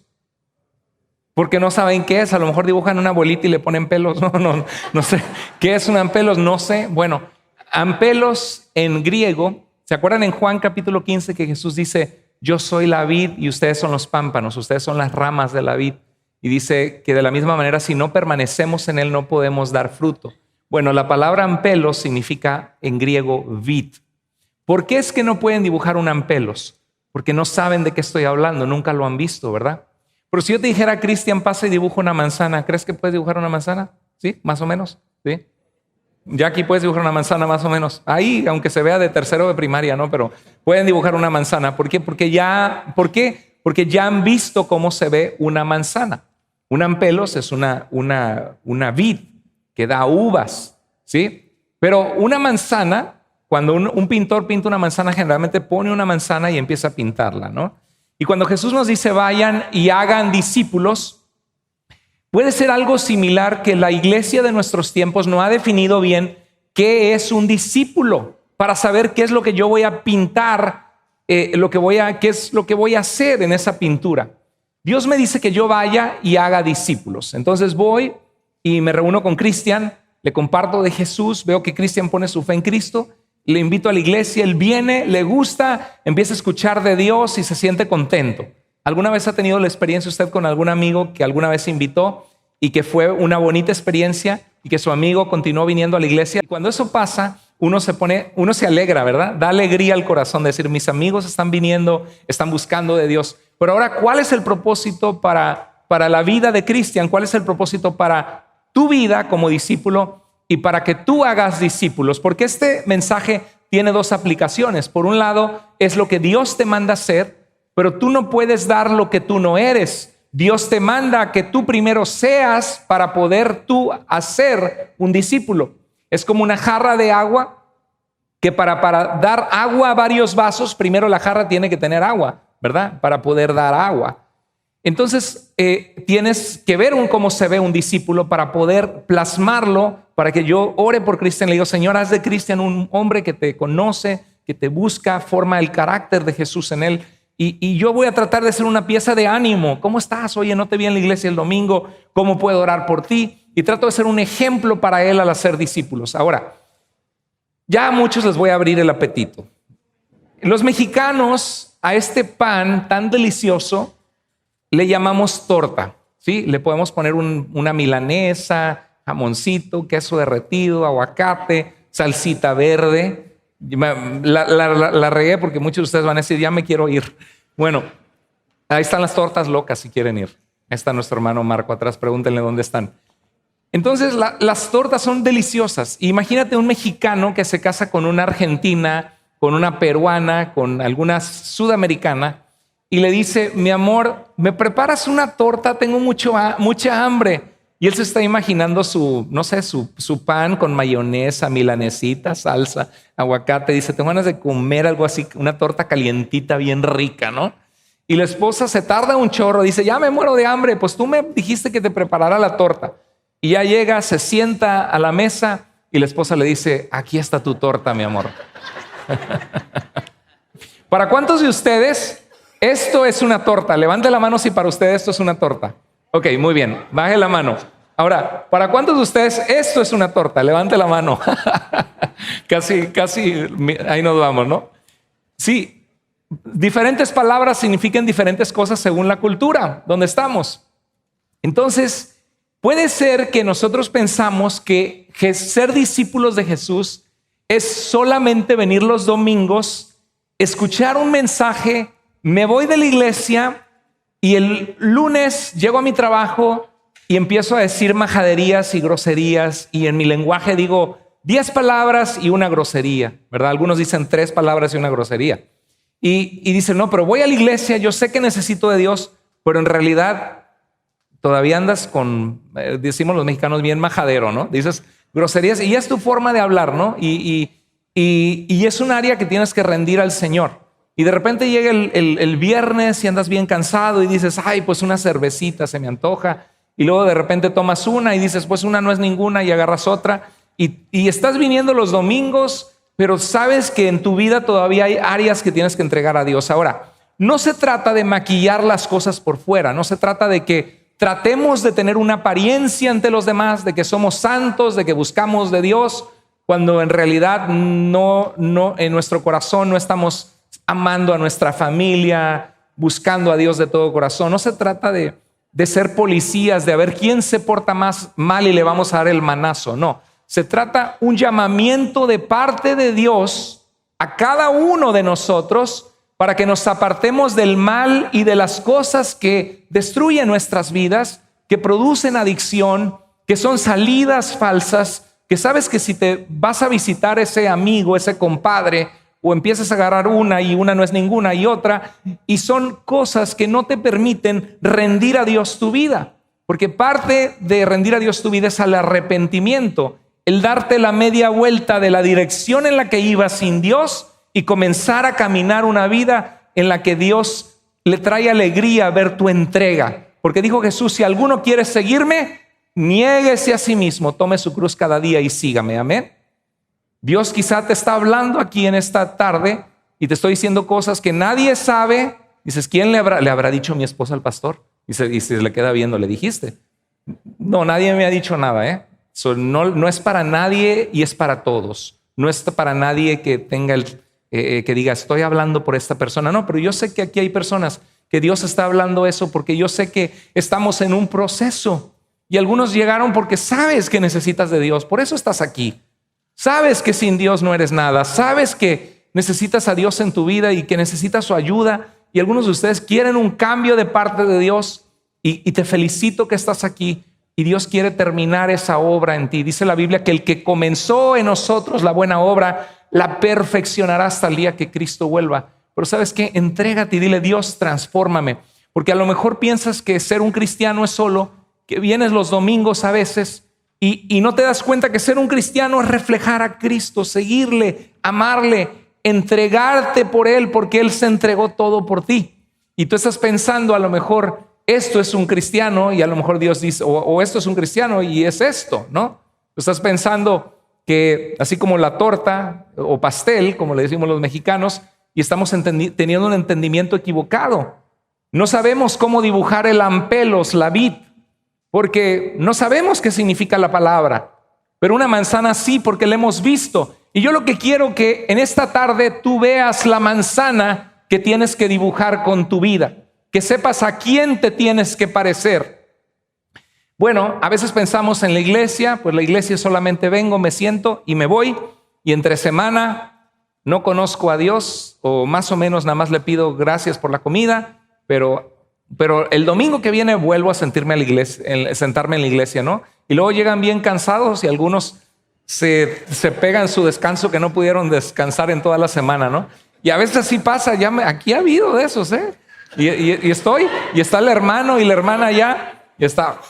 Porque no saben qué es. A lo mejor dibujan una bolita y le ponen pelos. No sé. ¿Qué es un ampelos? No sé. Bueno, ampelos en griego. ¿Se acuerdan en Juan capítulo 15 que Jesús dice, yo soy la vid y ustedes son los pámpanos, ustedes son las ramas de la vid? Y dice que de la misma manera, si no permanecemos en él, no podemos dar fruto. Bueno, la palabra ampelos significa en griego vid. ¿Por qué es que no pueden dibujar un ampelos? Porque no saben de qué estoy hablando, nunca lo han visto, ¿verdad? Pero si yo te dijera, Cristian, pasa y dibuja una manzana, ¿crees que puedes dibujar una manzana? ¿Sí? ¿Más o menos? ¿Sí? Jackie, puedes dibujar una manzana más o menos. Ahí, aunque se vea de tercero de primaria, ¿no? Pero pueden dibujar una manzana. ¿Por qué? Porque ya han visto cómo se ve una manzana. Un ampelos es una vid que da uvas, ¿sí? Pero una manzana, cuando un pintor pinta una manzana, generalmente pone una manzana y empieza a pintarla, ¿no? Y cuando Jesús nos dice vayan y hagan discípulos, puede ser algo similar que la iglesia de nuestros tiempos no ha definido bien qué es un discípulo para saber qué es lo que yo voy a pintar, qué es lo que voy a hacer en esa pintura. Dios me dice que yo vaya y haga discípulos. Entonces voy y me reúno con Cristian, le comparto de Jesús, veo que Cristian pone su fe en Cristo, le invito a la iglesia, él viene, le gusta, empieza a escuchar de Dios y se siente contento. ¿Alguna vez ha tenido la experiencia usted con algún amigo que alguna vez invitó y que fue una bonita experiencia y que su amigo continuó viniendo a la iglesia? Y cuando eso pasa, uno se alegra, ¿verdad? Da alegría al corazón de decir, mis amigos están viniendo, están buscando de Dios. Pero ahora, ¿cuál es el propósito para la vida de Cristian? ¿Cuál es el propósito para tu vida como discípulo y para que tú hagas discípulos? Porque este mensaje tiene dos aplicaciones. Por un lado, es lo que Dios te manda hacer, pero tú no puedes dar lo que tú no eres. Dios te manda a que tú primero seas para poder tú hacer un discípulo. Es como una jarra de agua que para dar agua a varios vasos, primero la jarra tiene que tener agua, ¿verdad? Para poder dar agua. Entonces tienes que ver cómo se ve un discípulo para poder plasmarlo, para que yo ore por Cristian. Le digo, Señor, haz de Cristian un hombre que te conoce, que te busca, forma el carácter de Jesús en él. Y yo voy a tratar de ser una pieza de ánimo. ¿Cómo estás? Oye, no te vi en la iglesia el domingo. ¿Cómo puedo orar por ti? Y trato de ser un ejemplo para él al hacer discípulos. Ahora, ya a muchos les voy a abrir el apetito. Los mexicanos a este pan tan delicioso le llamamos torta, ¿sí? Le podemos poner una milanesa, jamoncito, queso derretido, aguacate, salsita verde. La regué porque muchos de ustedes van a decir, ya me quiero ir. Bueno, ahí están las tortas locas si quieren ir. Ahí está nuestro hermano Marco atrás, pregúntenle dónde están. Entonces, las tortas son deliciosas. Imagínate un mexicano que se casa con una argentina, con una peruana, con alguna sudamericana, y le dice, mi amor, ¿me preparas una torta? Tengo mucha hambre. Y él se está imaginando su pan con mayonesa, milanesita, salsa, aguacate. Dice, tengo ganas de comer algo así, una torta calientita bien rica, ¿no? Y la esposa se tarda un chorro, dice, ya me muero de hambre, pues tú me dijiste que te preparara la torta. Y ya llega, se sienta a la mesa y la esposa le dice, aquí está tu torta, mi amor. ¿Para cuántos de ustedes esto es una torta? Levante la mano si para ustedes esto es una torta. Ok, muy bien, baje la mano. Ahora, ¿para cuántos de ustedes esto es una torta? Levante la mano. Casi, ahí nos vamos, ¿no? Sí, diferentes palabras significan diferentes cosas según la cultura donde estamos. Entonces, puede ser que nosotros pensamos que ser discípulos de Jesús es solamente venir los domingos, escuchar un mensaje, me voy de la iglesia y el lunes llego a mi trabajo y empiezo a decir majaderías y groserías y en mi lenguaje digo 10 palabras y una grosería, ¿verdad? Algunos dicen 3 palabras y una grosería. Y dicen, no, pero voy a la iglesia, yo sé que necesito de Dios, pero en realidad todavía andas con, decimos los mexicanos, bien majadero, ¿no? Dices groserías y ya es tu forma de hablar, ¿no? Y es un área que tienes que rendir al Señor. Y de repente llega el viernes y andas bien cansado y dices, ay, pues una cervecita se me antoja. Y luego de repente tomas una y dices, pues una no es ninguna y agarras otra. Y estás viniendo los domingos, pero sabes que en tu vida todavía hay áreas que tienes que entregar a Dios. Ahora, no se trata de maquillar las cosas por fuera, no se trata de que tratemos de tener una apariencia ante los demás, de que somos santos, de que buscamos de Dios, cuando en realidad no en nuestro corazón no estamos amando a nuestra familia, buscando a Dios de todo corazón. No se trata de ser policías, de a ver quién se porta más mal y le vamos a dar el manazo. No, se trata un llamamiento de parte de Dios a cada uno de nosotros para que nos apartemos del mal y de las cosas que destruyen nuestras vidas, que producen adicción, que son salidas falsas, que sabes que si te vas a visitar ese amigo, ese compadre, o empiezas a agarrar una y una no es ninguna y otra, y son cosas que no te permiten rendir a Dios tu vida, porque parte de rendir a Dios tu vida es al arrepentimiento, el darte la media vuelta de la dirección en la que ibas sin Dios y comenzar a caminar una vida en la que Dios le trae alegría ver tu entrega, porque dijo Jesús, si alguno quiere seguirme, niéguese a sí mismo, tome su cruz cada día y sígame, amén. Dios quizá te está hablando aquí en esta tarde y te estoy diciendo cosas que nadie sabe. Dices, ¿quién le habrá dicho mi esposa al pastor? Y se le queda viendo, ¿le dijiste? No, nadie me ha dicho nada, no es para nadie y es para todos. No es para nadie que tenga que diga, estoy hablando por esta persona. No, pero yo sé que aquí hay personas que Dios está hablando eso porque yo sé que estamos en un proceso y algunos llegaron porque sabes que necesitas de Dios. Por eso estás aquí. Sabes que sin Dios no eres nada, sabes que necesitas a Dios en tu vida y que necesitas su ayuda y algunos de ustedes quieren un cambio de parte de Dios y te felicito que estás aquí y Dios quiere terminar esa obra en ti. Dice la Biblia que el que comenzó en nosotros la buena obra la perfeccionará hasta el día que Cristo vuelva. Pero ¿sabes qué? Entrégate y dile, Dios, transfórmame, porque a lo mejor piensas que ser un cristiano es solo que vienes los domingos a veces y no te das cuenta que ser un cristiano es reflejar a Cristo, seguirle, amarle, entregarte por Él, porque Él se entregó todo por ti. Y tú estás pensando a lo mejor esto es un cristiano y a lo mejor Dios dice, o esto es un cristiano y es esto, ¿no? Tú estás pensando que así como la torta o pastel, como le decimos los mexicanos, y estamos teniendo un entendimiento equivocado. No sabemos cómo dibujar el ampelos, la vid, porque no sabemos qué significa la palabra, pero una manzana sí, porque la hemos visto. Y yo lo que quiero que en esta tarde tú veas la manzana que tienes que dibujar con tu vida, que sepas a quién te tienes que parecer. Bueno, a veces pensamos en la iglesia, pues la iglesia solamente vengo, me siento y me voy, y entre semana no conozco a Dios, o más o menos nada más le pido gracias por la comida, pero el domingo que viene vuelvo a sentarme en la iglesia, ¿no? Y luego llegan bien cansados y algunos se pegan su descanso que no pudieron descansar en toda la semana, ¿no? Y a veces así pasa, aquí ha habido de esos, Y está el hermano y la hermana allá, y está,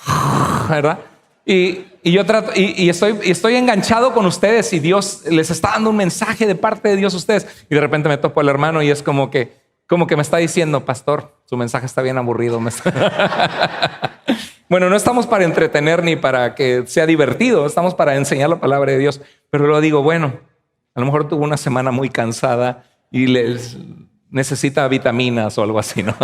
¿verdad? Y yo trato, y estoy enganchado con ustedes, y Dios les está dando un mensaje de parte de Dios a ustedes. Y de repente me topo al hermano y es como que me está diciendo: pastor, su mensaje está bien aburrido. Bueno, no estamos para entretener ni para que sea divertido, estamos para enseñar la palabra de Dios. Pero luego digo, bueno, a lo mejor tuvo una semana muy cansada y necesita vitaminas o algo así, ¿no?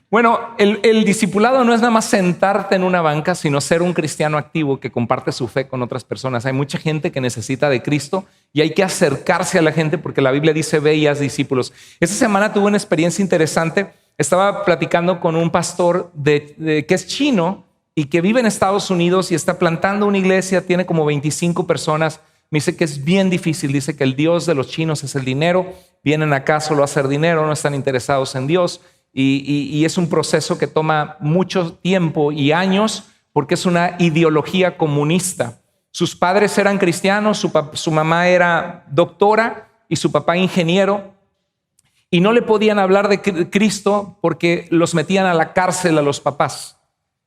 Bueno, el discipulado no es nada más sentarte en una banca, sino ser un cristiano activo que comparte su fe con otras personas. Hay mucha gente que necesita de Cristo y hay que acercarse a la gente, porque la Biblia dice: ve y haz discípulos. Esta semana tuve una experiencia interesante. Estaba platicando con un pastor que es chino y que vive en Estados Unidos y está plantando una iglesia, tiene como 25 personas. Me dice que es bien difícil, dice que el Dios de los chinos es el dinero, vienen acá solo a hacer dinero, no están interesados en Dios. Y es un proceso que toma mucho tiempo y años, porque es una ideología comunista. Sus padres eran cristianos, su mamá era doctora y su papá ingeniero, y no le podían hablar de Cristo porque los metían a la cárcel a los papás.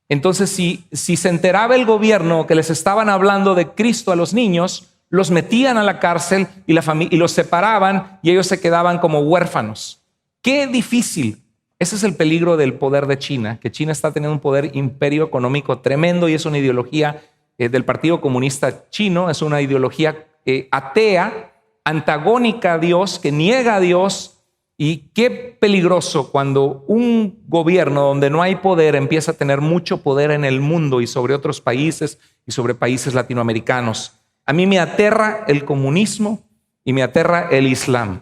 Entonces, si se enteraba el gobierno que les estaban hablando de Cristo a los niños, los metían a la cárcel y los separaban, y ellos se quedaban como huérfanos. ¡Qué difícil! Ese es el peligro del poder de China, que China está teniendo un imperio económico tremendo, y es una ideología del Partido Comunista Chino, es una ideología atea, antagónica a Dios, que niega a Dios. Y qué peligroso cuando un gobierno donde no hay poder empieza a tener mucho poder en el mundo y sobre otros países y sobre países latinoamericanos. A mí me aterra el comunismo y me aterra el Islam.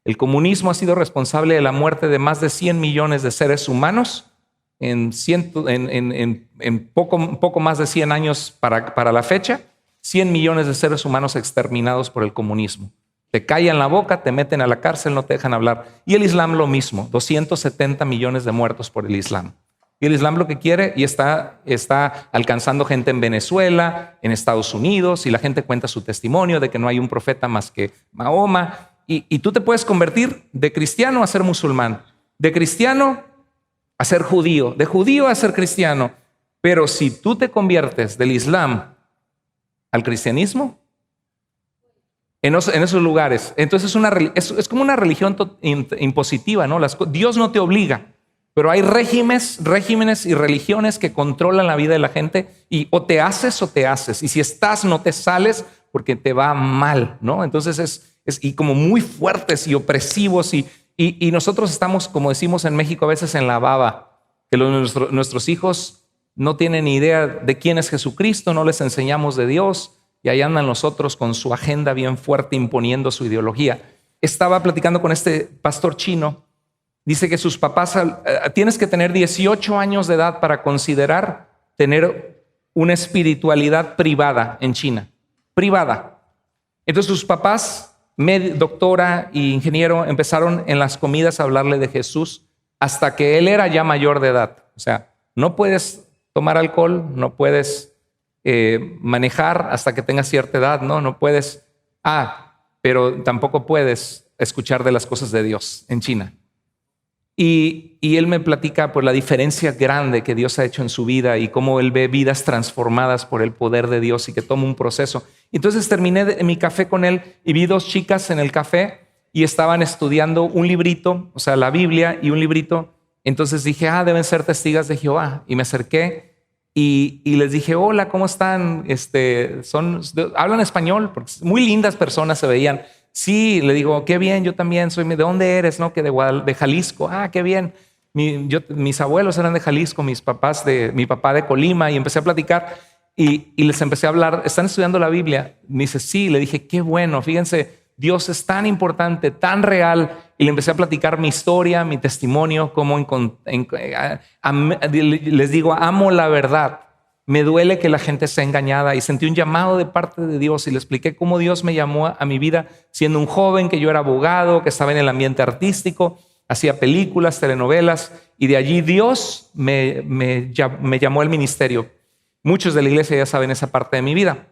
El comunismo ha sido responsable de la muerte de más de 100 millones de seres humanos en poco más de 100 años para la fecha. 100 millones de seres humanos exterminados por el comunismo. Te callan la boca, te meten a la cárcel, no te dejan hablar. Y el Islam lo mismo, 270 millones de muertos por el Islam. Y el Islam lo que quiere, y está alcanzando gente en Venezuela, en Estados Unidos, y la gente cuenta su testimonio de que no hay un profeta más que Mahoma. Y tú te puedes convertir de cristiano a ser musulmán, de cristiano a ser judío, de judío a ser cristiano. Pero si tú te conviertes del Islam al cristianismo, en esos lugares, entonces es como una religión impositiva, ¿no? Dios no te obliga, pero hay regímenes y religiones que controlan la vida de la gente, y o te haces o te haces, y si estás no te sales porque te va mal, ¿no? Entonces y como muy fuertes y opresivos, y nosotros estamos, como decimos en México a veces, en la baba, que nuestros hijos no tienen ni idea de quién es Jesucristo, no les enseñamos de Dios. Y ahí andan los otros con su agenda bien fuerte, imponiendo su ideología. Estaba platicando con este pastor chino. Dice que sus papás, tienes que tener 18 años de edad para considerar tener una espiritualidad privada en China. Privada. Entonces sus papás, doctora e ingeniero, empezaron en las comidas a hablarle de Jesús hasta que él era ya mayor de edad. O sea, no puedes tomar alcohol, no puedes manejar hasta que tengas cierta edad, no puedes, pero tampoco puedes escuchar de las cosas de Dios en China. Y él me platica por la diferencia grande que Dios ha hecho en su vida y cómo él ve vidas transformadas por el poder de Dios y que toma un proceso. Entonces terminé mi café con él y vi dos chicas en el café y estaban estudiando un librito, o sea, la Biblia y un librito. Entonces dije, deben ser testigos de Jehová. Y me acerqué y les dije, hola, ¿cómo están? ¿Hablan español? Porque muy lindas personas se veían. Sí, le digo, qué bien, yo también soy. ¿De dónde eres? No, que de Jalisco. Qué bien. Mis abuelos eran de Jalisco, mi papá de Colima, y empecé a platicar y les empecé a hablar. ¿Están estudiando la Biblia? Me dice, sí. Le dije, qué bueno, fíjense, Dios es tan importante, tan real. Y le empecé a platicar mi historia, mi testimonio, cómo les digo, amo la verdad. Me duele que la gente sea engañada, y sentí un llamado de parte de Dios, y le expliqué cómo Dios me llamó a mi vida siendo un joven, que yo era abogado, que estaba en el ambiente artístico, hacía películas, telenovelas, y de allí Dios me llamó al ministerio. Muchos de la iglesia ya saben esa parte de mi vida,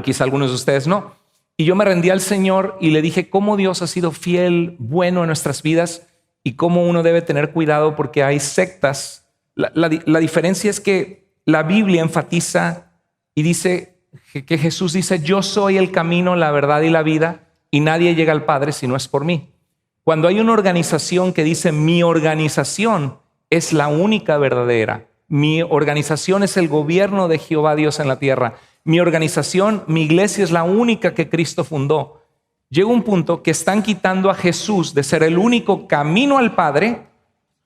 quizá algunos de ustedes no. Y yo me rendí al Señor y le dije cómo Dios ha sido fiel, bueno en nuestras vidas. y cómo uno debe tener cuidado porque hay sectas. La diferencia es que la Biblia enfatiza y dice que Jesús dice: yo soy el camino, la verdad y la vida, y nadie llega al Padre si no es por mí. Cuando hay una organización que dice: mi organización es la única verdadera, mi organización es el gobierno de Jehová Dios en la tierra, mi organización, mi iglesia es la única que Cristo fundó, llega un punto que están quitando a Jesús de ser el único camino al Padre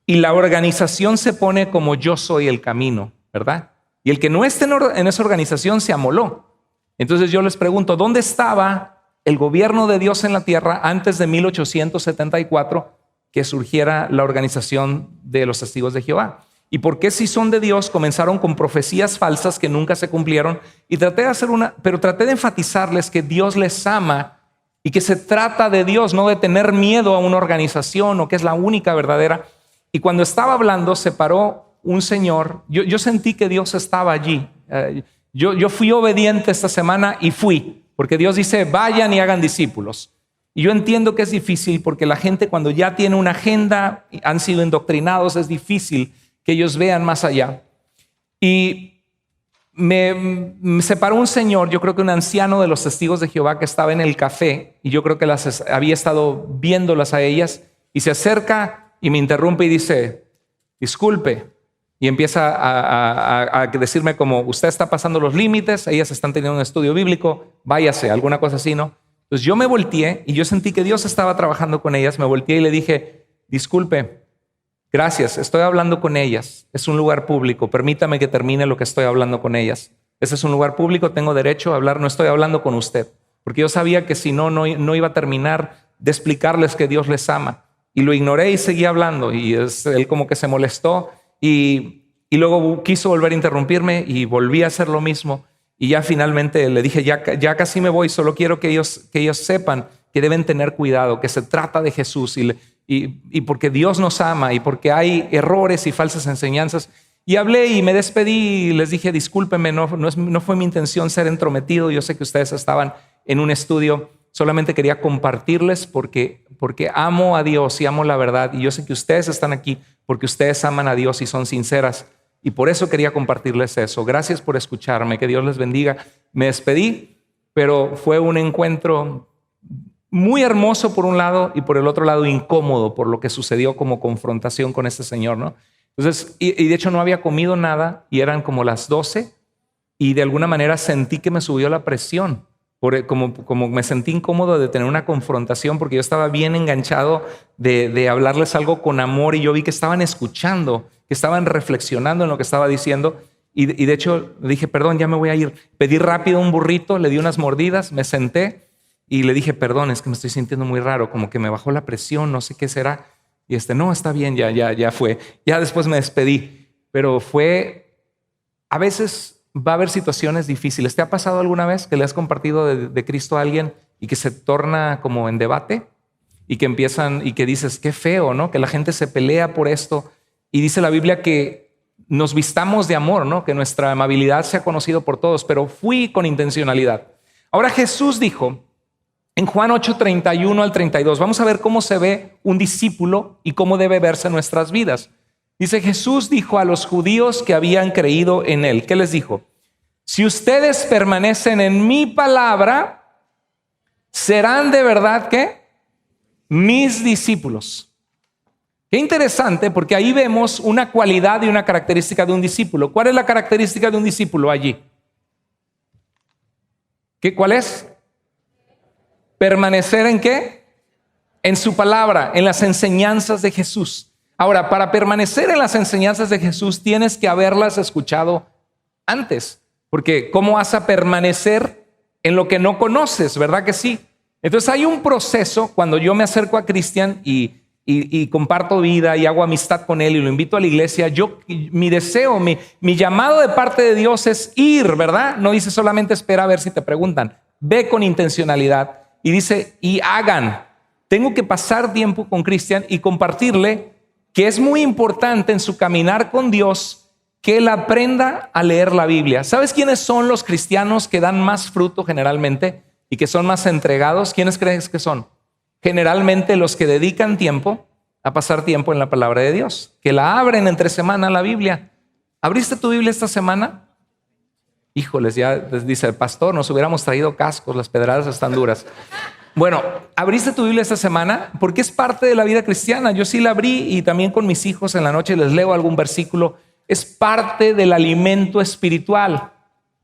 y la organización se pone como: yo soy el camino, ¿verdad? Y el que no esté en esa organización se amoló. Entonces yo les pregunto: ¿dónde estaba el gobierno de Dios en la tierra antes de 1874 que surgiera la organización de los testigos de Jehová? ¿Y por qué, si son de Dios, comenzaron con profecías falsas que nunca se cumplieron? Y traté de enfatizarles que Dios les ama y que se trata de Dios, no de tener miedo a una organización o que es la única verdadera. Y cuando estaba hablando, se paró un señor. Yo sentí que Dios estaba allí. Yo fui obediente esta semana y fui, porque Dios dice: vayan y hagan discípulos. Y yo entiendo que es difícil porque la gente, cuando ya tiene una agenda, han sido indoctrinados, es difícil que ellos vean más allá. Y me separó un señor, yo creo que un anciano de los testigos de Jehová, que estaba en el café, y yo creo que había estado viéndolas a ellas, y se acerca y me interrumpe y dice: disculpe. Y empieza a decirme como: usted está pasando los límites, ellas están teniendo un estudio bíblico, váyase, alguna cosa así, ¿no? Entonces yo me volteé y yo sentí que Dios estaba trabajando con ellas. Me volteé y le dije: disculpe, gracias, estoy hablando con ellas, es un lugar público, permítame que termine lo que estoy hablando con ellas. Ese es un lugar público, tengo derecho a hablar, no estoy hablando con usted. Porque yo sabía que si no iba a terminar de explicarles que Dios les ama. Y lo ignoré y seguí hablando, y él como que se molestó y luego quiso volver a interrumpirme y volví a hacer lo mismo. Y ya finalmente le dije: ya casi me voy, solo quiero que ellos sepan que deben tener cuidado, que se trata de Jesús y porque Dios nos ama y porque hay errores y falsas enseñanzas. Y hablé y me despedí y les dije: discúlpenme, no fue mi intención ser entrometido. Yo sé que ustedes estaban en un estudio, solamente quería compartirles porque amo a Dios y amo la verdad. Y yo sé que ustedes están aquí porque ustedes aman a Dios y son sinceras. Y por eso quería compartirles eso. Gracias por escucharme, que Dios les bendiga. Me despedí, pero fue un encuentro muy hermoso por un lado y por el otro lado incómodo por lo que sucedió como confrontación con este señor, ¿no? Entonces, y de hecho no había comido nada y eran como las 12 y de alguna manera sentí que me subió la presión. Como me sentí incómodo de tener una confrontación porque yo estaba bien enganchado de hablarles algo con amor y yo vi que estaban escuchando, que estaban reflexionando en lo que estaba diciendo y de hecho dije: perdón, ya me voy a ir. Pedí rápido un burrito, le di unas mordidas, me senté y le dije: perdón, es que me estoy sintiendo muy raro, como que me bajó la presión, no sé qué será. Y no, está bien, ya fue. Ya después me despedí, pero a veces va a haber situaciones difíciles. ¿Te ha pasado alguna vez que le has compartido de Cristo a alguien y que se torna como en debate y que empiezan y que dices: qué feo, ¿no? Que la gente se pelea por esto. Y dice la Biblia que nos vistamos de amor, ¿no? Que nuestra amabilidad sea conocido por todos, pero fui con intencionalidad. Ahora Jesús dijo en Juan 8:31 al 32, vamos a ver cómo se ve un discípulo y cómo debe verse en nuestras vidas. Dice: Jesús dijo a los judíos que habían creído en él. ¿Qué les dijo? Si ustedes permanecen en mi palabra, serán de verdad, ¿qué? Mis discípulos. Qué interesante, porque ahí vemos una cualidad y una característica de un discípulo. ¿Cuál es la característica de un discípulo allí? ¿Cuál es? Permanecer ¿en qué? En su palabra, en las enseñanzas de Jesús. Ahora, para permanecer en las enseñanzas de Jesús tienes que haberlas escuchado antes, porque ¿cómo vas a permanecer en lo que no conoces? ¿Verdad que sí? Entonces hay un proceso cuando yo me acerco a Cristian y comparto vida y hago amistad con él y lo invito a la iglesia. Mi deseo, mi llamado de parte de Dios es ir, ¿verdad? No dice solamente espera a ver si te preguntan. Ve con intencionalidad y dice y hagan. Tengo que pasar tiempo con Cristian y compartirle que es muy importante en su caminar con Dios que él aprenda a leer la Biblia. ¿Sabes quiénes son los cristianos que dan más fruto generalmente y que son más entregados? ¿Quiénes crees que son? Generalmente los que dedican tiempo a pasar tiempo en la palabra de Dios, que la abren entre semana la Biblia. ¿Abriste tu Biblia esta semana? Híjoles, ya les dice el pastor, nos hubiéramos traído cascos, las pedradas están duras. Bueno, ¿abriste tu Biblia esta semana? Porque es parte de la vida cristiana. Yo sí la abrí y también con mis hijos en la noche les leo algún versículo. Es parte del alimento espiritual.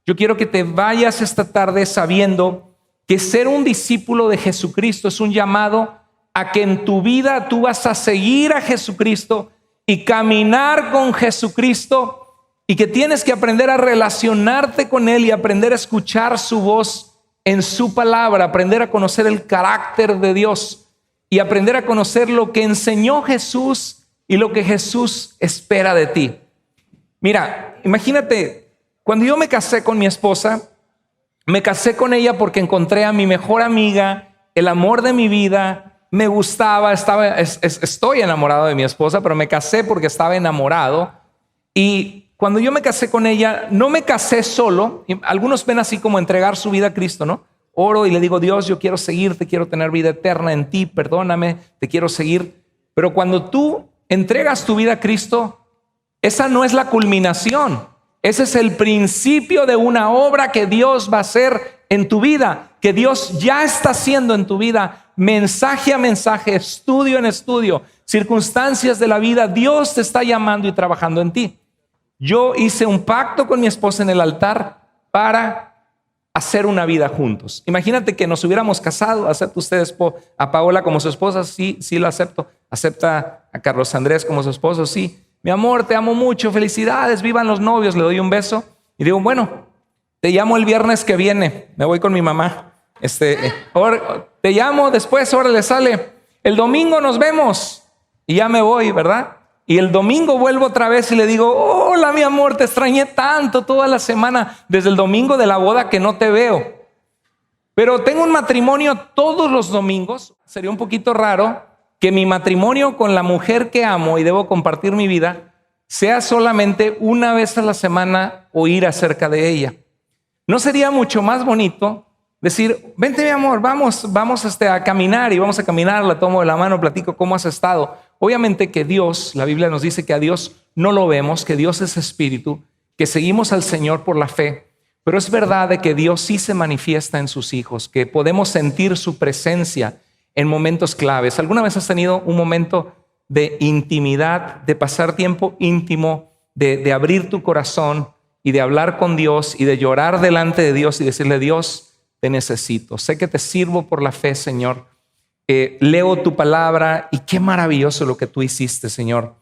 Yo quiero que te vayas esta tarde sabiendo que ser un discípulo de Jesucristo es un llamado a que en tu vida tú vas a seguir a Jesucristo y caminar con Jesucristo, y que tienes que aprender a relacionarte con Él y aprender a escuchar su voz en su palabra, aprender a conocer el carácter de Dios y aprender a conocer lo que enseñó Jesús y lo que Jesús espera de ti. Mira, imagínate, cuando yo me casé con mi esposa, me casé con ella porque encontré a mi mejor amiga, el amor de mi vida, me gustaba, estoy enamorado de mi esposa, pero me casé porque estaba enamorado. Y cuando yo me casé con ella, no me casé solo. Algunos ven así como entregar su vida a Cristo, ¿no? Oro y le digo, Dios, yo quiero seguirte, quiero tener vida eterna en ti, perdóname, te quiero seguir. Pero cuando tú entregas tu vida a Cristo, esa no es la culminación. Ese es el principio de una obra que Dios va a hacer en tu vida, que Dios ya está haciendo en tu vida, mensaje a mensaje, estudio en estudio, circunstancias de la vida. Dios te está llamando y trabajando en ti. Yo hice un pacto con mi esposa en el altar para hacer una vida juntos. Imagínate que nos hubiéramos casado. ¿Acepta usted a Paola como su esposa? Sí, sí la acepto. ¿Acepta a Carlos Andrés como su esposo? Sí. Mi amor, te amo mucho, felicidades, vivan los novios. Le doy un beso y digo, bueno, te llamo el viernes que viene, me voy con mi mamá. Te llamo después, órale, sale. El domingo nos vemos y ya me voy, ¿verdad? Y el domingo vuelvo otra vez y le digo, hola mi amor, te extrañé tanto toda la semana, desde el domingo de la boda que no te veo. Pero tengo un matrimonio todos los domingos. Sería un poquito raro que mi matrimonio con la mujer que amo y debo compartir mi vida sea solamente una vez a la semana oír acerca de ella. ¿No sería mucho más bonito decir, vente mi amor, vamos a caminar, y vamos a caminar, la tomo de la mano, platico cómo has estado? Obviamente que Dios, la Biblia nos dice que a Dios no lo vemos, que Dios es espíritu, que seguimos al Señor por la fe, pero es verdad de que Dios sí se manifiesta en sus hijos, que podemos sentir su presencia en momentos claves. ¿Alguna vez has tenido un momento de intimidad, de pasar tiempo íntimo, de abrir tu corazón y de hablar con Dios y de llorar delante de Dios y decirle, Dios, te necesito, sé que te sirvo por la fe, Señor, leo tu palabra y qué maravilloso lo que tú hiciste, Señor,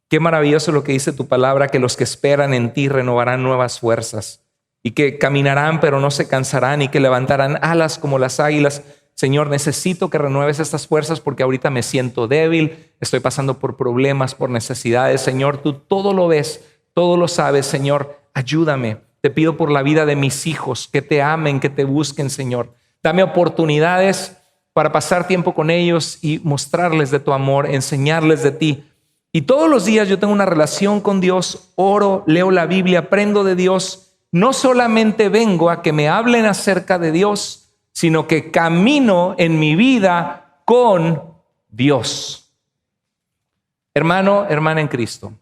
qué maravilloso lo que dice tu palabra, que los que esperan en ti renovarán nuevas fuerzas y que caminarán pero no se cansarán y que levantarán alas como las águilas. Señor, necesito que renueves estas fuerzas porque ahorita me siento débil, estoy pasando por problemas, por necesidades. Señor, tú todo lo ves, todo lo sabes. Señor, ayúdame. Te pido por la vida de mis hijos, que te amen, que te busquen, Señor. Dame oportunidades para pasar tiempo con ellos y mostrarles de tu amor, enseñarles de ti. Y todos los días yo tengo una relación con Dios, oro, leo la Biblia, aprendo de Dios. No solamente vengo a que me hablen acerca de Dios, sino que camino en mi vida con Dios. Hermano, hermana en Cristo,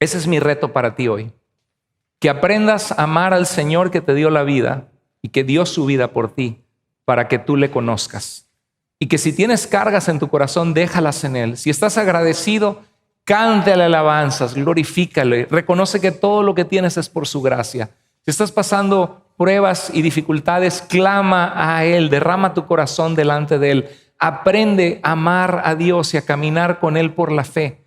ese es mi reto para ti hoy. Que aprendas a amar al Señor que te dio la vida y que dio su vida por ti para que tú le conozcas. Y que si tienes cargas en tu corazón, déjalas en Él. Si estás agradecido, cántale alabanzas, glorifícale, reconoce que todo lo que tienes es por su gracia. Si estás pasando pruebas y dificultades, clama a Él, derrama tu corazón delante de Él. Aprende a amar a Dios y a caminar con Él por la fe.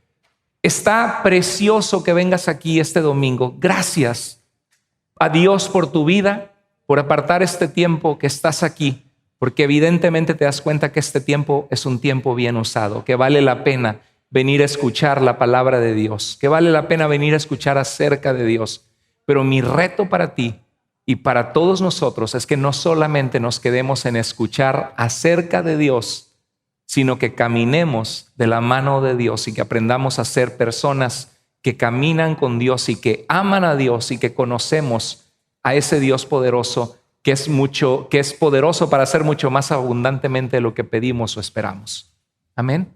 Está precioso que vengas aquí este domingo. Gracias a Dios por tu vida, por apartar este tiempo que estás aquí, porque evidentemente te das cuenta que este tiempo es un tiempo bien usado, que vale la pena venir a escuchar la palabra de Dios, que vale la pena venir a escuchar acerca de Dios. Pero mi reto para ti y para todos nosotros es que no solamente nos quedemos en escuchar acerca de Dios, sino que caminemos de la mano de Dios y que aprendamos a ser personas que caminan con Dios y que aman a Dios y que conocemos a ese Dios poderoso que es poderoso para hacer mucho más abundantemente de lo que pedimos o esperamos. Amén.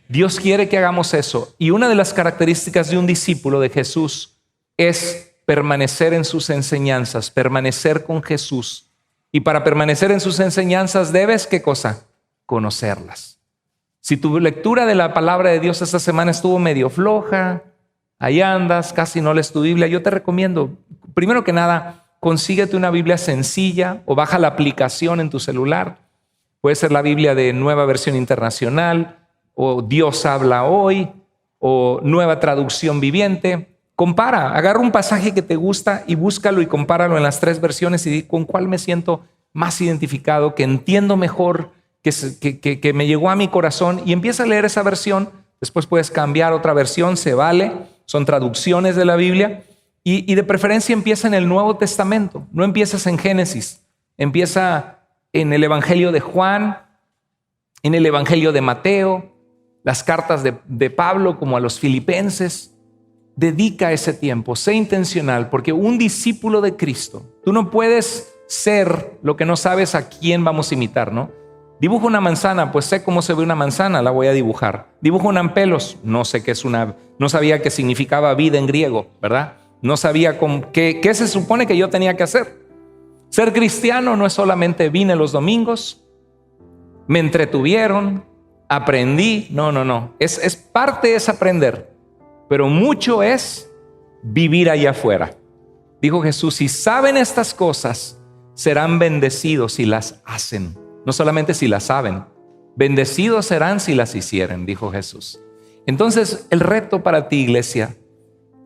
Dios quiere que hagamos eso. Y una de las características de un discípulo de Jesús es permanecer en sus enseñanzas, permanecer con Jesús. Y para permanecer en sus enseñanzas debes, ¿qué cosa? Conocerlas. Si tu lectura de la palabra de Dios esta semana estuvo medio floja, ahí andas, casi no lees tu Biblia, yo te recomiendo, primero que nada, consíguete una Biblia sencilla o baja la aplicación en tu celular. Puede ser la Biblia de Nueva Versión Internacional, o Dios habla hoy, o Nueva Traducción Viviente. Compara, agarra un pasaje que te gusta y búscalo y compáralo en las 3 versiones y di con cuál me siento más identificado, que entiendo mejor, que me llegó a mi corazón, y empieza a leer esa versión. Después puedes cambiar otra versión, se vale, son traducciones de la Biblia, y de preferencia empieza en el Nuevo Testamento, no empiezas en Génesis, empieza en el Evangelio de Juan, en el Evangelio de Mateo, las cartas de Pablo como a los Filipenses. Dedica ese tiempo, sé intencional, porque un discípulo de Cristo, tú no puedes ser lo que no sabes a quién vamos a imitar, ¿no? Dibujo una manzana, pues sé cómo se ve una manzana, la voy a dibujar. Dibujo un ampelos, no sé qué es no sabía qué significaba vida en griego, ¿verdad? No sabía qué se supone que yo tenía que hacer. Ser cristiano no es solamente vine los domingos, me entretuvieron, aprendí, no. Es parte es aprender, pero mucho es vivir allá afuera. Dijo Jesús, si saben estas cosas, serán bendecidos si las hacen. No solamente si las saben, bendecidos serán si las hicieren, dijo Jesús. Entonces, el reto para ti, iglesia,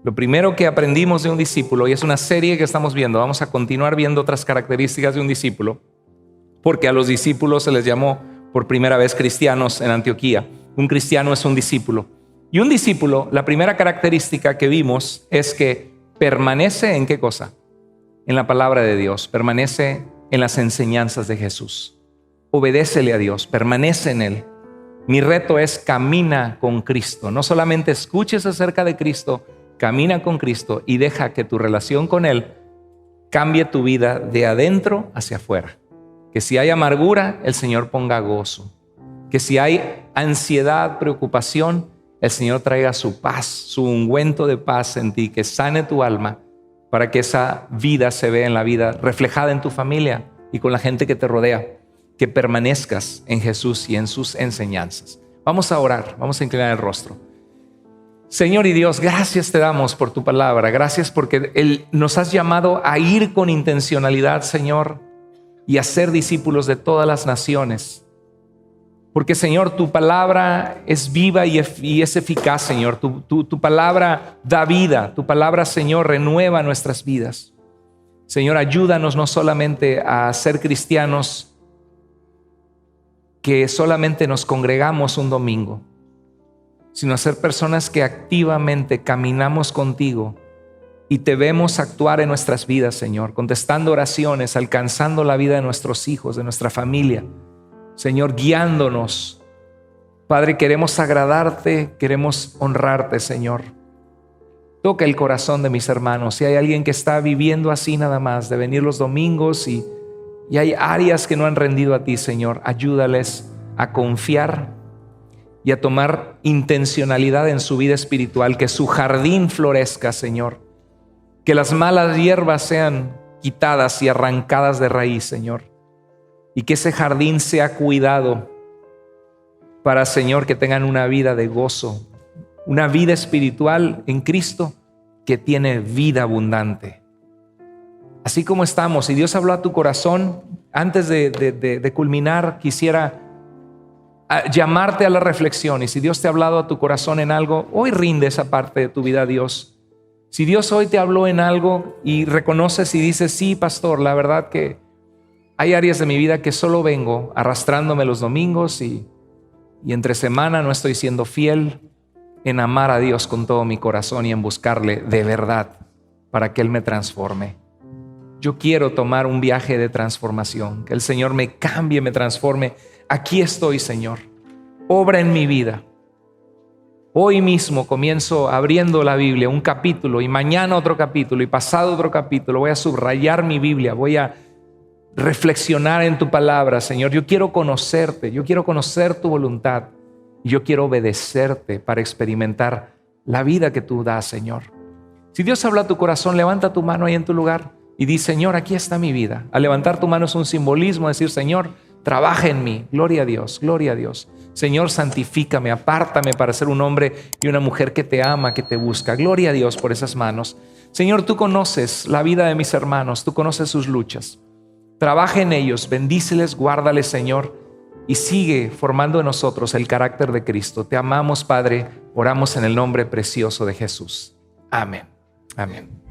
lo primero que aprendimos de un discípulo, y es una serie que estamos viendo, vamos a continuar viendo otras características de un discípulo, porque a los discípulos se les llamó por primera vez cristianos en Antioquía. Un cristiano es un discípulo. Y un discípulo, la primera característica que vimos es que permanece ¿en qué cosa? En la palabra de Dios, permanece en las enseñanzas de Jesús. Obedécele a Dios, permanece en Él. Mi reto es camina con Cristo. No solamente escuches acerca de Cristo, camina con Cristo y deja que tu relación con Él cambie tu vida de adentro hacia afuera. Que si hay amargura, el Señor ponga gozo. Que si hay ansiedad, preocupación, el Señor traiga su paz, su ungüento de paz en ti, que sane tu alma para que esa vida se vea en la vida reflejada en tu familia y con la gente que te rodea. Que permanezcas en Jesús y en sus enseñanzas. Vamos a orar, vamos a inclinar el rostro. Señor y Dios, gracias te damos por tu palabra. Gracias porque nos has llamado a ir con intencionalidad, Señor, y a ser discípulos de todas las naciones. Porque, Señor, tu palabra es viva y es eficaz, Señor. Tu palabra da vida. Tu palabra, Señor, renueva nuestras vidas. Señor, ayúdanos no solamente a ser cristianos que solamente nos congregamos un domingo, sino a ser personas que activamente caminamos contigo y te vemos actuar en nuestras vidas, Señor, contestando oraciones, alcanzando la vida de nuestros hijos, de nuestra familia. Señor, guiándonos. Padre, queremos agradarte, queremos honrarte, Señor. Toca el corazón de mis hermanos. Si hay alguien que está viviendo así nada más, de venir los domingos y hay áreas que no han rendido a ti, Señor, ayúdales a confiar y a tomar intencionalidad en su vida espiritual, que su jardín florezca, Señor, que las malas hierbas sean quitadas y arrancadas de raíz, Señor, y que ese jardín sea cuidado para, Señor, que tengan una vida de gozo, una vida espiritual en Cristo que tiene vida abundante. Así como estamos, si Dios habló a tu corazón, antes de culminar, quisiera llamarte a la reflexión. Y si Dios te ha hablado a tu corazón en algo, hoy rinde esa parte de tu vida a Dios. Si Dios hoy te habló en algo y reconoces y dices, sí, pastor, la verdad que hay áreas de mi vida que solo vengo arrastrándome los domingos y entre semana no estoy siendo fiel en amar a Dios con todo mi corazón y en buscarle de verdad para que Él me transforme. Yo quiero tomar un viaje de transformación, que el Señor me cambie, me transforme. Aquí estoy, Señor. Obra en mi vida. Hoy mismo comienzo abriendo la Biblia, un capítulo, y mañana otro capítulo, y pasado otro capítulo. Voy a subrayar mi Biblia, voy a reflexionar en tu palabra, Señor. Yo quiero conocerte, yo quiero conocer tu voluntad. Y yo quiero obedecerte para experimentar la vida que tú das, Señor. Si Dios habla a tu corazón, levanta tu mano ahí en tu lugar y di: Señor, aquí está mi vida. Al levantar tu mano es un simbolismo, decir: Señor, trabaja en mí. Gloria a Dios, gloria a Dios. Señor, santifícame, apártame para ser un hombre y una mujer que te ama, que te busca. Gloria a Dios por esas manos. Señor, tú conoces la vida de mis hermanos, tú conoces sus luchas. Trabaja en ellos, bendíceles, guárdales, Señor, y sigue formando en nosotros el carácter de Cristo. Te amamos, Padre, oramos en el nombre precioso de Jesús. Amén. Amén.